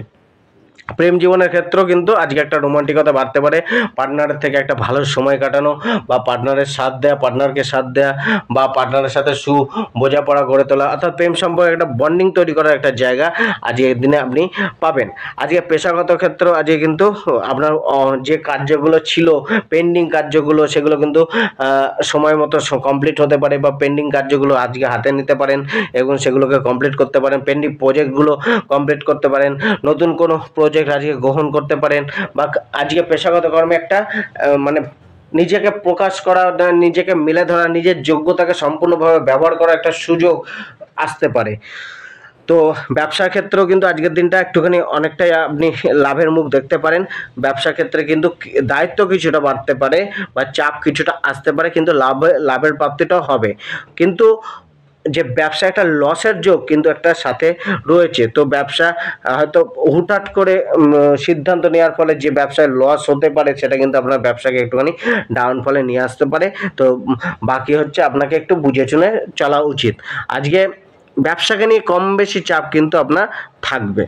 প্রেম জীবনের ক্ষেত্রেও কিন্তু আজকে একটা রোমান্টিকতা বাড়তে পারে। পার্টনারের থেকে একটা ভালো সময় কাটানো বা পার্টনারকে সাথ দেয়া বা পার্টনারের সাথে বোঝাপড়া গড়ে তোলা, অর্থাৎ প্রেম সম্পর্কে একটা বন্ডিং তৈরি করার একটা জায়গা আজকের দিনে আপনি পাবেন। আজকে পেশাগত ক্ষেত্র আজকে কিন্তু আপনার যে কার্যগুলো ছিল পেন্ডিং কার্যগুলো সেগুলো কিন্তু সময় মতো কমপ্লিট হতে পারে বা পেন্ডিং কার্যগুলো আজকে হাতে নিতে পারেন এবং সেগুলোকে কমপ্লিট করতে পারেন। পেন্ডিং প্রজেক্টগুলো কমপ্লিট করতে পারেন। নতুন কোনো প্রজেক্ট আজকে গ্রহণ করতে পারেন বা আজকে পেশাগত কর্মে একটা মানে নিজেকে প্রকাশ করা, নিজেকে মেলে ধরা, নিজের যোগ্যতাকে সম্পূর্ণভাবে ব্যবহার করার একটা সুযোগ আসতে পারে। তো ব্যবসার ক্ষেত্রেও কিন্তু আজকের দিনটা একটুখানি অনেকটাই আপনি লাভের মুখ দেখতে পারেন। ব্যবসার ক্ষেত্রে কিন্তু দায়িত্ব কিছুটা বাড়তে পারে বা চাপ কিছুটা আসতে পারে, কিন্তু লাভের প্রাপ্তিটাও হবে। কিন্তু যে ব্যবসা একটা লসের যোগ কিন্তু একটা সাথে রয়েছে। তো ব্যবসা হয়তো হুটহাট করে সিদ্ধান্ত নেওয়ার ফলে যে ব্যবসায় লস হতে পারে সেটা কিন্তু আপনার ব্যবসাকে একটুখানি ডাউনফলে নিয়ে আসতে পারে। তো বাকি হচ্ছে আপনাকে একটু বুঝে শুনে চলা উচিত। আজকে ব্যবসাকে নিয়ে কম বেশি চাপ কিন্তু আপনার থাকবে।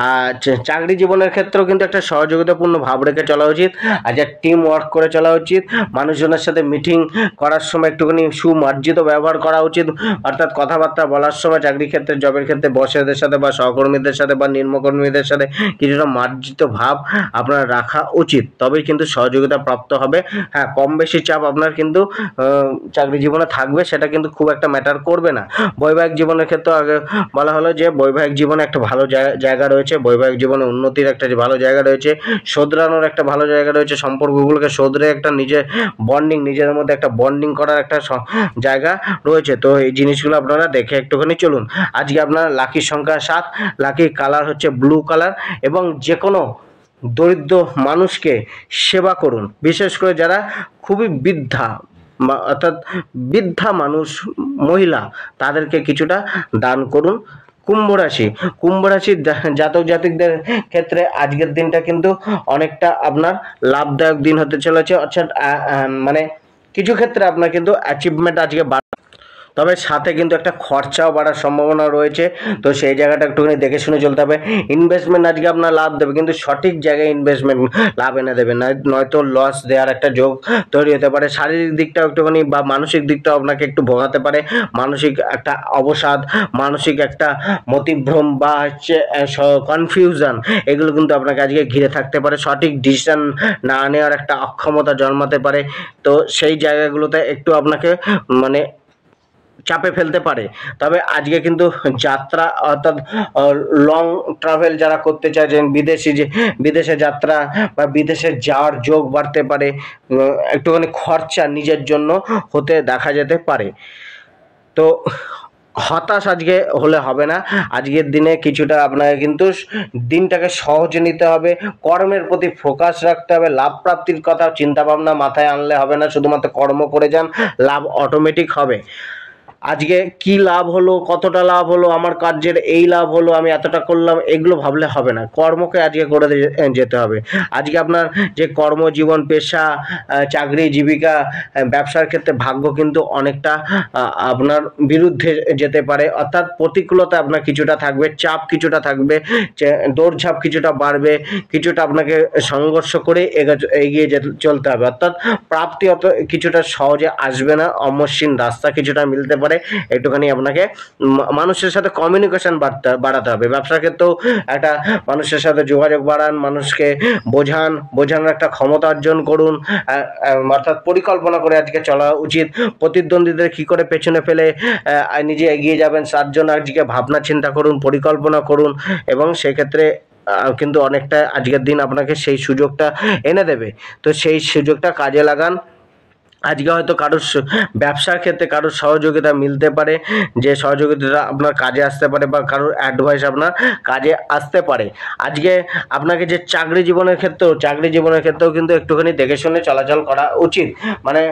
আর চাকরি জীবনের ক্ষেত্রেও কিন্তু একটা সহযোগিতাপূর্ণ ভাব রেখে চলা উচিত। আর যা টিম ওয়ার্ক করে চলা উচিত। মানুষজনের সাথে মিটিং করার সময় একটুখানি সুমার্জিত ব্যবহার করা উচিত, অর্থাৎ কথাবার্তা বলার সময় চাকরি ক্ষেত্রে জবের ক্ষেত্রে বসেদের সাথে বা সহকর্মীদের সাথে বা নিম্নকর্মীদের সাথে কিছুটা মার্জিত ভাব আপনার রাখা উচিত, তবেই কিন্তু সহযোগিতা প্রাপ্ত হবে। হ্যাঁ, কম বেশি চাপ আপনার কিন্তু চাকরি জীবনে থাকবে, সেটা কিন্তু খুব একটা ম্যাটার করবে না। বৈবাহিক জীবনের ক্ষেত্রে আগে বলা হলো যে বৈবাহিক জীবনে একটা ভালো জায়গা রয়েছে। রয়েছে, বৈবাহিক জীবনে উন্নতির একটা যে ভালো জায়গা রয়েছে, শোধরানোর একটা ভালো জায়গা রয়েছে, সম্পর্কগুলোকে শোধরে একটা নিজের নিজেদের মধ্যে একটা বন্ডিং করার একটা জায়গা রয়েছে। তো এই জিনিসগুলো আপনারা দেখে একটুখানি চলুন। আজকে আপনার লাকি সংখ্যা 7, লাকি কালার হচ্ছে ব্লু কালার, এবং যে কোনো দরিদ্র মানুষকে সেবা করুন, বিশেষ করে যারা খুবই বৃদ্ধা অর্থাৎ বৃদ্ধা মানুষ, মহিলা, তাদেরকে কিছুটা দান করুন। কুম্ভ রাশির জাতক জাতিকদের ক্ষেত্রে আজকের দিনটা কিন্তু অনেকটা আপনার লাভদায়ক দিন হতে চলেছে, অর্থাৎ মানে কিছু ক্ষেত্রে আপনার কিন্তু অ্যাচিভমেন্ট আজকে তবে সাথে কিন্তু একটা খরচাও বাড়ার সম্ভাবনা রয়েছে। তো সেই জায়গাটা একটুখানি দেখে শুনে চলতে হবে। ইনভেস্টমেন্ট আজকে আপনার লাভ দেবে, কিন্তু সঠিক জায়গায় ইনভেস্টমেন্ট লাভ এনে দেবে, নয়তো লস দেওয়ার একটা যোগ তৈরি হতে পারে। শারীরিক দিকটাও একটুখানি বা মানসিক দিকটাও আপনাকে একটু ভোগাতে পারে। মানসিক একটা অবসাদ, মানসিক একটা মতিভ্রম বা হচ্ছে কনফিউশন, এগুলো কিন্তু আপনাকে আজকে ঘিরে থাকতে পারে। সঠিক ডিসিশন না নেওয়ার একটা অক্ষমতা জন্মাতে পারে। তো সেই জায়গাগুলোতে একটু আপনাকে মানে চাপে ফেলতে পারে। তবে আজকে কিন্তু যাত্রা অর্থাৎ লং ট্রাভেল যারা করতে চাইছেন, বিদেশে যাত্রা বা বিদেশে যাওয়ার যোগ বাড়তে পারে। একটুখানি খরচা নিজের জন্য হতে দেখা যেতে পারে। তো হতাশ আজকে হলে হবে না। আজকের দিনে কিছুটা আপনাকে কিন্তু দিনটাকে সহজে নিতে হবে, কর্মের প্রতি ফোকাস রাখতে হবে। লাভ প্রাপ্তির কথা চিন্তা ভাবনা মাথায় আনলে হবে না, শুধুমাত্র কর্ম করে যান, লাভ অটোমেটিক হবে। আজকে কি লাভ হলো, কতটা লাভ হলো, আমার কার্যের এই লাভ হলো, আমি এতটা করলাম, এগুলো ভাবলে হবে না, কর্মকে আজকে করে যেতে হবে। আজকে আপনার যে কর্মজীবন, পেশা, চাকরি, জীবিকা, ব্যবসার ক্ষেত্রে ভাগ্য কিন্তু অনেকটা আপনার বিরুদ্ধে যেতে পারে, অর্থাৎ প্রতিকূলতা আপনার কিছুটা থাকবে, চাপ কিছুটা থাকবে, দৌড়ঝাঁপ কিছুটা বাড়বে, কিছুটা আপনাকে সংঘর্ষ করে এগিয়ে চলতে হবে। অর্থাৎ প্রাপ্তি অত কিছুটা সহজে আসবে না, অমসৃণ রাস্তা কিছুটা মিলতে পারে। একটুখানি আপনাকে মানুষের সাথে কমিউনিকেশন বাড়াতে হবে। ব্যবসার ক্ষেত্রেও একটা মানুষের সাথে যোগাযোগ বাড়ান, মানুষকে বোঝানোর একটা ক্ষমতা অর্জন করুন, অর্থাৎ পরিকল্পনা করে আজকে চলা উচিত। প্রতিদ্বন্দ্বীদের কি করে পেছনে ফেলে নিজে এগিয়ে যাবেন তার জন্য আজকে ভাবনা চিন্তা করুন, পরিকল্পনা করুন, এবং সেক্ষেত্রে কিন্তু অনেকটা আজকের দিন আপনাকে সেই সুযোগটা এনে দেবে। তো সেই সুযোগটা কাজে লাগান। আজকে হয়তো কারোর ব্যবসার ক্ষেত্রে কারোর সহযোগিতা মিলতে পারে, যে সহযোগিতাটা আপনার কাজে আসতে পারে, বা কারোর অ্যাডভাইস আপনার কাজে আসতে পারে। আজকে আপনাকে যে চাকরি জীবনের ক্ষেত্রেও কিন্তু একটুখানি দেখে শুনে চলাচল করা উচিত, মানে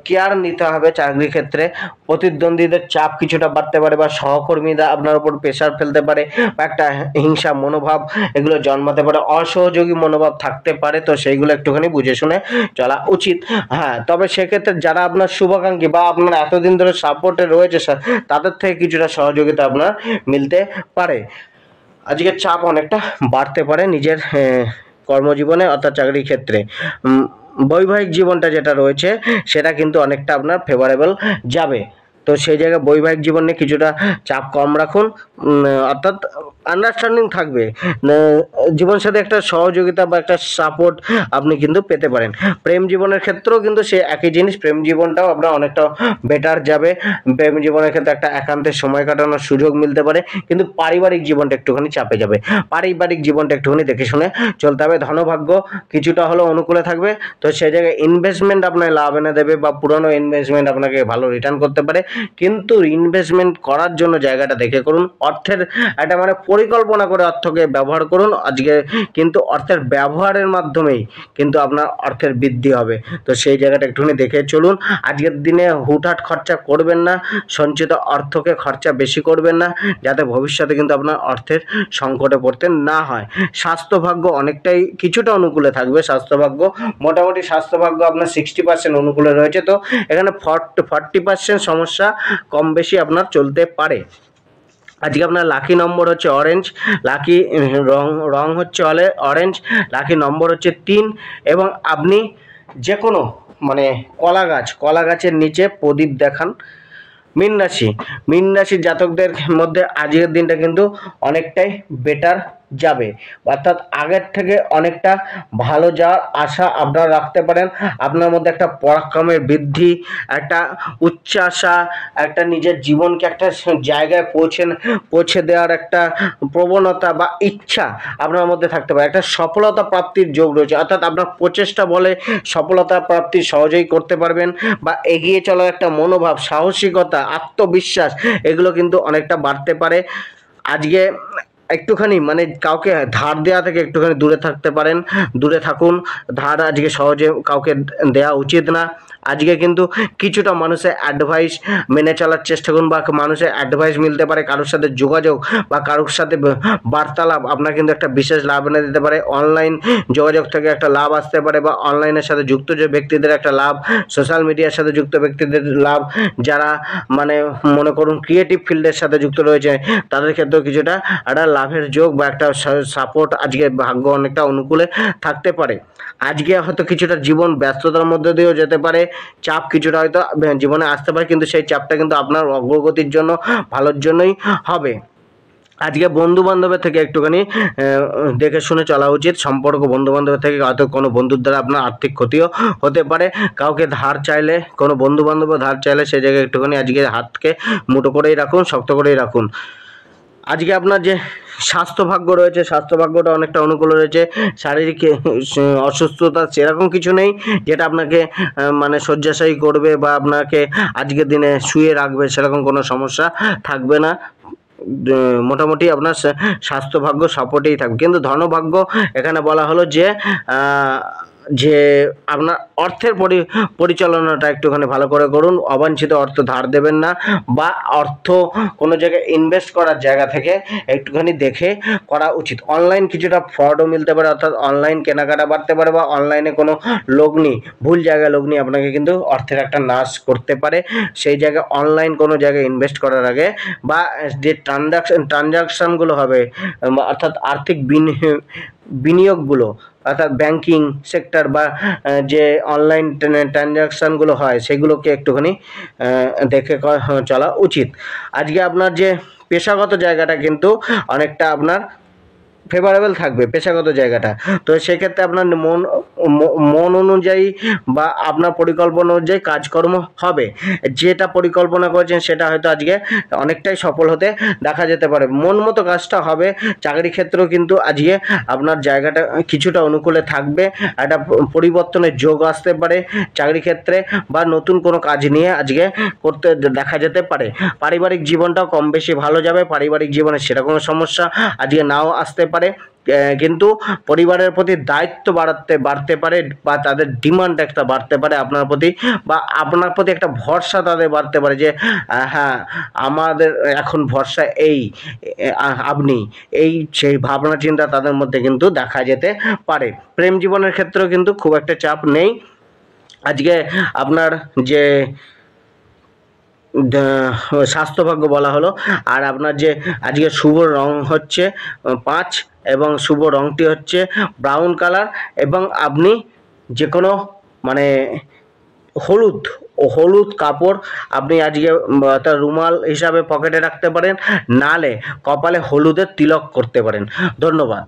কেয়ার নিতে হবে চাকরির ক্ষেত্রে। প্রতিদ্বন্দ্বীদের চাপ কিছুটা বাড়তে পারে, বা সহকর্মীরা আপনার উপর প্রেশার ফেলতে পারে, বা একটা হিংসা মনোভাব এগুলো জন্মাতে পারে, অসহযোগী মনোভাব থাকতে পারে। তো সেইগুলো একটুখানি বুঝে শুনে চলা উচিত। হ্যাঁ, তবে সেক্ষেত্রে যারা আপনার শুভাকাঙ্ক্ষী বা আপনার এতদিন ধরে সাপোর্টে রয়েছে স্যার, তাদের থেকে কিছুটা সহযোগিতা আপনার মিলতে পারে। আজকে চাপ অনেকটা বাড়তে পারে নিজের কর্মজীবনে, অর্থাৎ চাকরির ক্ষেত্রে। বৈবাহিক জীবনটা যেটা রয়েছে সেটা কিন্তু অনেকটা আপনার ফেভারেবল যাবে। তো সেই জায়গায় বৈবাহিক জীবনে কিছুটা চাপ কম রাখুন, অর্থাৎ আন্ডারস্ট্যান্ডিং থাকবে, জীবনসাথী একটা সহযোগিতা বা একটা সাপোর্ট আপনি কিন্তু পেতে পারেন। প্রেম জীবনের ক্ষেত্রেও কিন্তু সে একই জিনিস, প্রেম জীবনটাও আপনার অনেকটা বেটার যাবে। প্রেম জীবনের ক্ষেত্রে একটা একান্তের সময় কাটানোর সুযোগ মিলতে পারে, কিন্তু পারিবারিক জীবনটা একটুখানি চাপে যাবে। পারিবারিক জীবনটা একটুখানি দেখে শুনে চলতে হবে। ধনভাগ্য কিছুটা হলেও অনুকূলে থাকবে। তো সেই জায়গায় ইনভেস্টমেন্ট আপনার লাভ এনে দেবে, বা পুরনো ইনভেস্টমেন্ট আপনাকে ভালো রিটার্ন করতে পারে, কিন্তু ইনভেস্টমেন্ট করার জন্য জায়গাটা দেখে করুন। অর্থের একটা মানে পরিকল্পনা করে অর্থকে ব্যবহার করুন। আজকে কিন্তু অর্থের ব্যবহারের মাধ্যমেই কিন্তু আপনার অর্থের বৃদ্ধি হবে। তো সেই জায়গাটা একটুখানি দেখে চলুন। আজকের দিনে হুটহাট খরচা করবেন না, সঞ্চিত অর্থকে খরচা বেশি করবেন না, যাতে ভবিষ্যতে কিন্তু আপনার অর্থের সংকটে পড়তে না হয়। স্বাস্থ্যভাগ্য অনেকটাই কিছুটা অনুকূলে থাকবে। মোটামুটি স্বাস্থ্যভাগ্য আপনার 60% অনুকূলে রয়েছে। তো এখানে 40% সমস্যা কম বেশি আপনার চলতে পারে। আজকে আপনার লাকি নম্বর হচ্ছে অরেঞ্জ, লাকি রং হচ্ছে অরেঞ্জ, লাকি নম্বর হচ্ছে 3, এবং আপনি যে কোনো মানে কলা গাছের নিচে প্রদীপ দেখান। মীন রাশির জাতকদের মধ্যে আজকের দিনটা কিন্তু অনেকটাই বেটার যাবে, অর্থাৎ আগের থেকে অনেকটা ভালো যাওয়ার আশা আপনারা রাখতে পারেন। আপনার মধ্যে একটা পরাক্রমের বৃদ্ধি, একটা উচ্চাশা, একটা নিজের জীবনকে একটা জায়গায় পৌঁছে দেওয়ার একটা প্রবণতা বা ইচ্ছা আপনার মধ্যে থাকতে পারে। একটা সফলতা প্রাপ্তির যোগ রয়েছে, অর্থাৎ আপনার প্রচেষ্টা বলে সফলতা প্রাপ্তি সহজেই করতে পারবেন, বা এগিয়ে চলার একটা মনোভাব, সাহসিকতা, আত্মবিশ্বাস এগুলো কিন্তু অনেকটা বাড়তে পারে। আজকে একটুখানি মানে কাউকে ধার দেওয়া থেকে একটুখানি দূরে থাকতে পারেন, দূরে থাকুন। ধার আজকে সহজে কাউকে দেওয়া উচিত না। আজকে কিন্তু কিছুটা মানুষের অ্যাডভাইস মেনে চলার চেষ্টা করুন, বা মানুষের অ্যাডভাইস মিলতে পারে, কারোর সাথে যোগাযোগ বা কারোর সাথে বার্তালাপ আপনার কিন্তু একটা বিশেষ লাভ এনে দিতে পারে। অনলাইন যোগাযোগ থেকে একটা লাভ আসতে পারে, বা অনলাইনের সাথে যুক্ত যে ব্যক্তিদের একটা লাভ, সোশ্যাল মিডিয়ার সাথে যুক্ত ব্যক্তিদের লাভ, যারা মানে মনে করুন ক্রিয়েটিভ ফিল্ডের সাথে যুক্ত রয়েছে তাদের ক্ষেত্রেও কিছুটা একটা লাভের যোগ বা একটা সাপোর্ট আজকে ভাগ্য অনেকটা অনুকূলে থাকতে পারে। আজকে হয়তো কিছুটা জীবন ব্যস্ততার মধ্যে দিয়েও যেতে পারে, চাপ কিছুটা হয়তো জীবনে আসতে পারে, কিন্তু সেই চাপটা কিন্তু আপনার অগ্রগতির জন্য, ভালোর জন্যই হবে। আজকে বন্ধু বান্ধবের থেকে একটুখানি দেখে শুনে চলা উচিত। সম্পর্ক বন্ধু বান্ধবের থেকে হয়তো কোনো বন্ধুর দ্বারা আপনার আর্থিক ক্ষতিও হতে পারে। কাউকে ধার চাইলে, কোনো বন্ধু বান্ধব ধার চাইলে সেই জায়গায় একটুখানি আজকে হাতকে মুঠো করেই রাখুন, শক্ত করেই রাখুন। আজকে আপনার যে স্বাস্থ্যভাগ্য রয়েছে, স্বাস্থ্যভাগ্যটা অনেকটা অনুকূল রয়েছে। শারীরিক অসুস্থতা সেরকম কিছু নেই যেটা আপনাকে মানে শয্যাশায়ী করবে বা আপনাকে আজকের দিনে শুয়ে রাখবে, সেরকম কোনো সমস্যা থাকবে না। মোটামুটি আপনার স্বাস্থ্যভাগ্য সাপোর্টেই থাকবে। কিন্তু ধনভাগ্য এখানে বলা হলো যে আপনার অর্থের পরিচালনাটা একটুখানি ভালো করে করুন। অবাঞ্ছিত অর্থ ধার দেবেন না, বা অর্থ কোনো জায়গায় ইনভেস্ট করার জায়গা থেকে একটুখানি দেখে করা উচিত। অনলাইন কিছুটা ফ্রডও মিলতে পারে, অর্থাৎ অনলাইন কেনাকাটা বাড়তে পারে, বা অনলাইনে কোনো লগ্নি, ভুল জায়গায় লগ্নি আপনাকে কিন্তু অর্থের একটা নাশ করতে পারে। সেই জায়গায় অনলাইন কোনো জায়গায় ইনভেস্ট করার আগে, বা যে ট্রানজাকশানগুলো হবে, অর্থাৎ আর্থিক বিনিয়োগগুলো, অর্থাৎ ব্যাংকিং সেক্টর বা যে অনলাইন ট্রানজাকশানগুলো হয় সেগুলোকে একটুখানি দেখে চলা উচিত। আজকে আপনার যে পেশাগত জায়গাটা কিন্তু অনেকটা আপনার ফেভারেবল থাকবে, পেশাগত জায়গাটা। তো সেক্ষেত্রে আপনার মন অনুযায়ী বা আপনার পরিকল্পনা অনুযায়ী কাজকর্ম হবে। যেটা পরিকল্পনা করেছেন সেটা হয়তো আজকে অনেকটাই সফল হতে দেখা যেতে পারে, মন মতো কাজটা হবে। চাকরি ক্ষেত্রেও কিন্তু আজকে আপনার জায়গাটা কিছুটা অনুকূলে থাকবে, একটা পরিবর্তনের যোগ আসতে পারে চাকরি ক্ষেত্রে, বা নতুন কোনো কাজ নিয়ে আজকে করতে দেখা যেতে পারে। পারিবারিক জীবনটাও কম বেশি ভালো যাবে, পারিবারিক জীবনে সেরকম সমস্যা আজকে নাও আসতে পারে, কিন্তু পরিবারের প্রতি দায়িত্ব বাড়তে পারে, বা তাদের ডিমান্ড একটা বাড়তে পারে আপনার প্রতি, বা আপনার প্রতি একটা ভরসা তাদের বাড়তে পারে যে হ্যাঁ আমাদের এখন ভরসা আপনি সেই ভাবনা চিন্তা তাদের মধ্যে কিন্তু দেখা যেতে পারে। প্রেম জীবনের ক্ষেত্রেও কিন্তু খুব একটা চাপ নেই। আজকে আপনার যে স্বাস্থ্যভাগ্য বলা হলো, আর আপনার যে আজকে শুভ রং হচ্ছে 5, এবং শুভ রংটি হচ্ছে ব্রাউন কালার, এবং আপনি যে কোনো মানে হলুদ কাপড় আপনি আজকে তার রুমাল হিসাবে পকেটে রাখতে পারেন, নালে কপালে হলুদের তিলক করতে পারেন। ধন্যবাদ।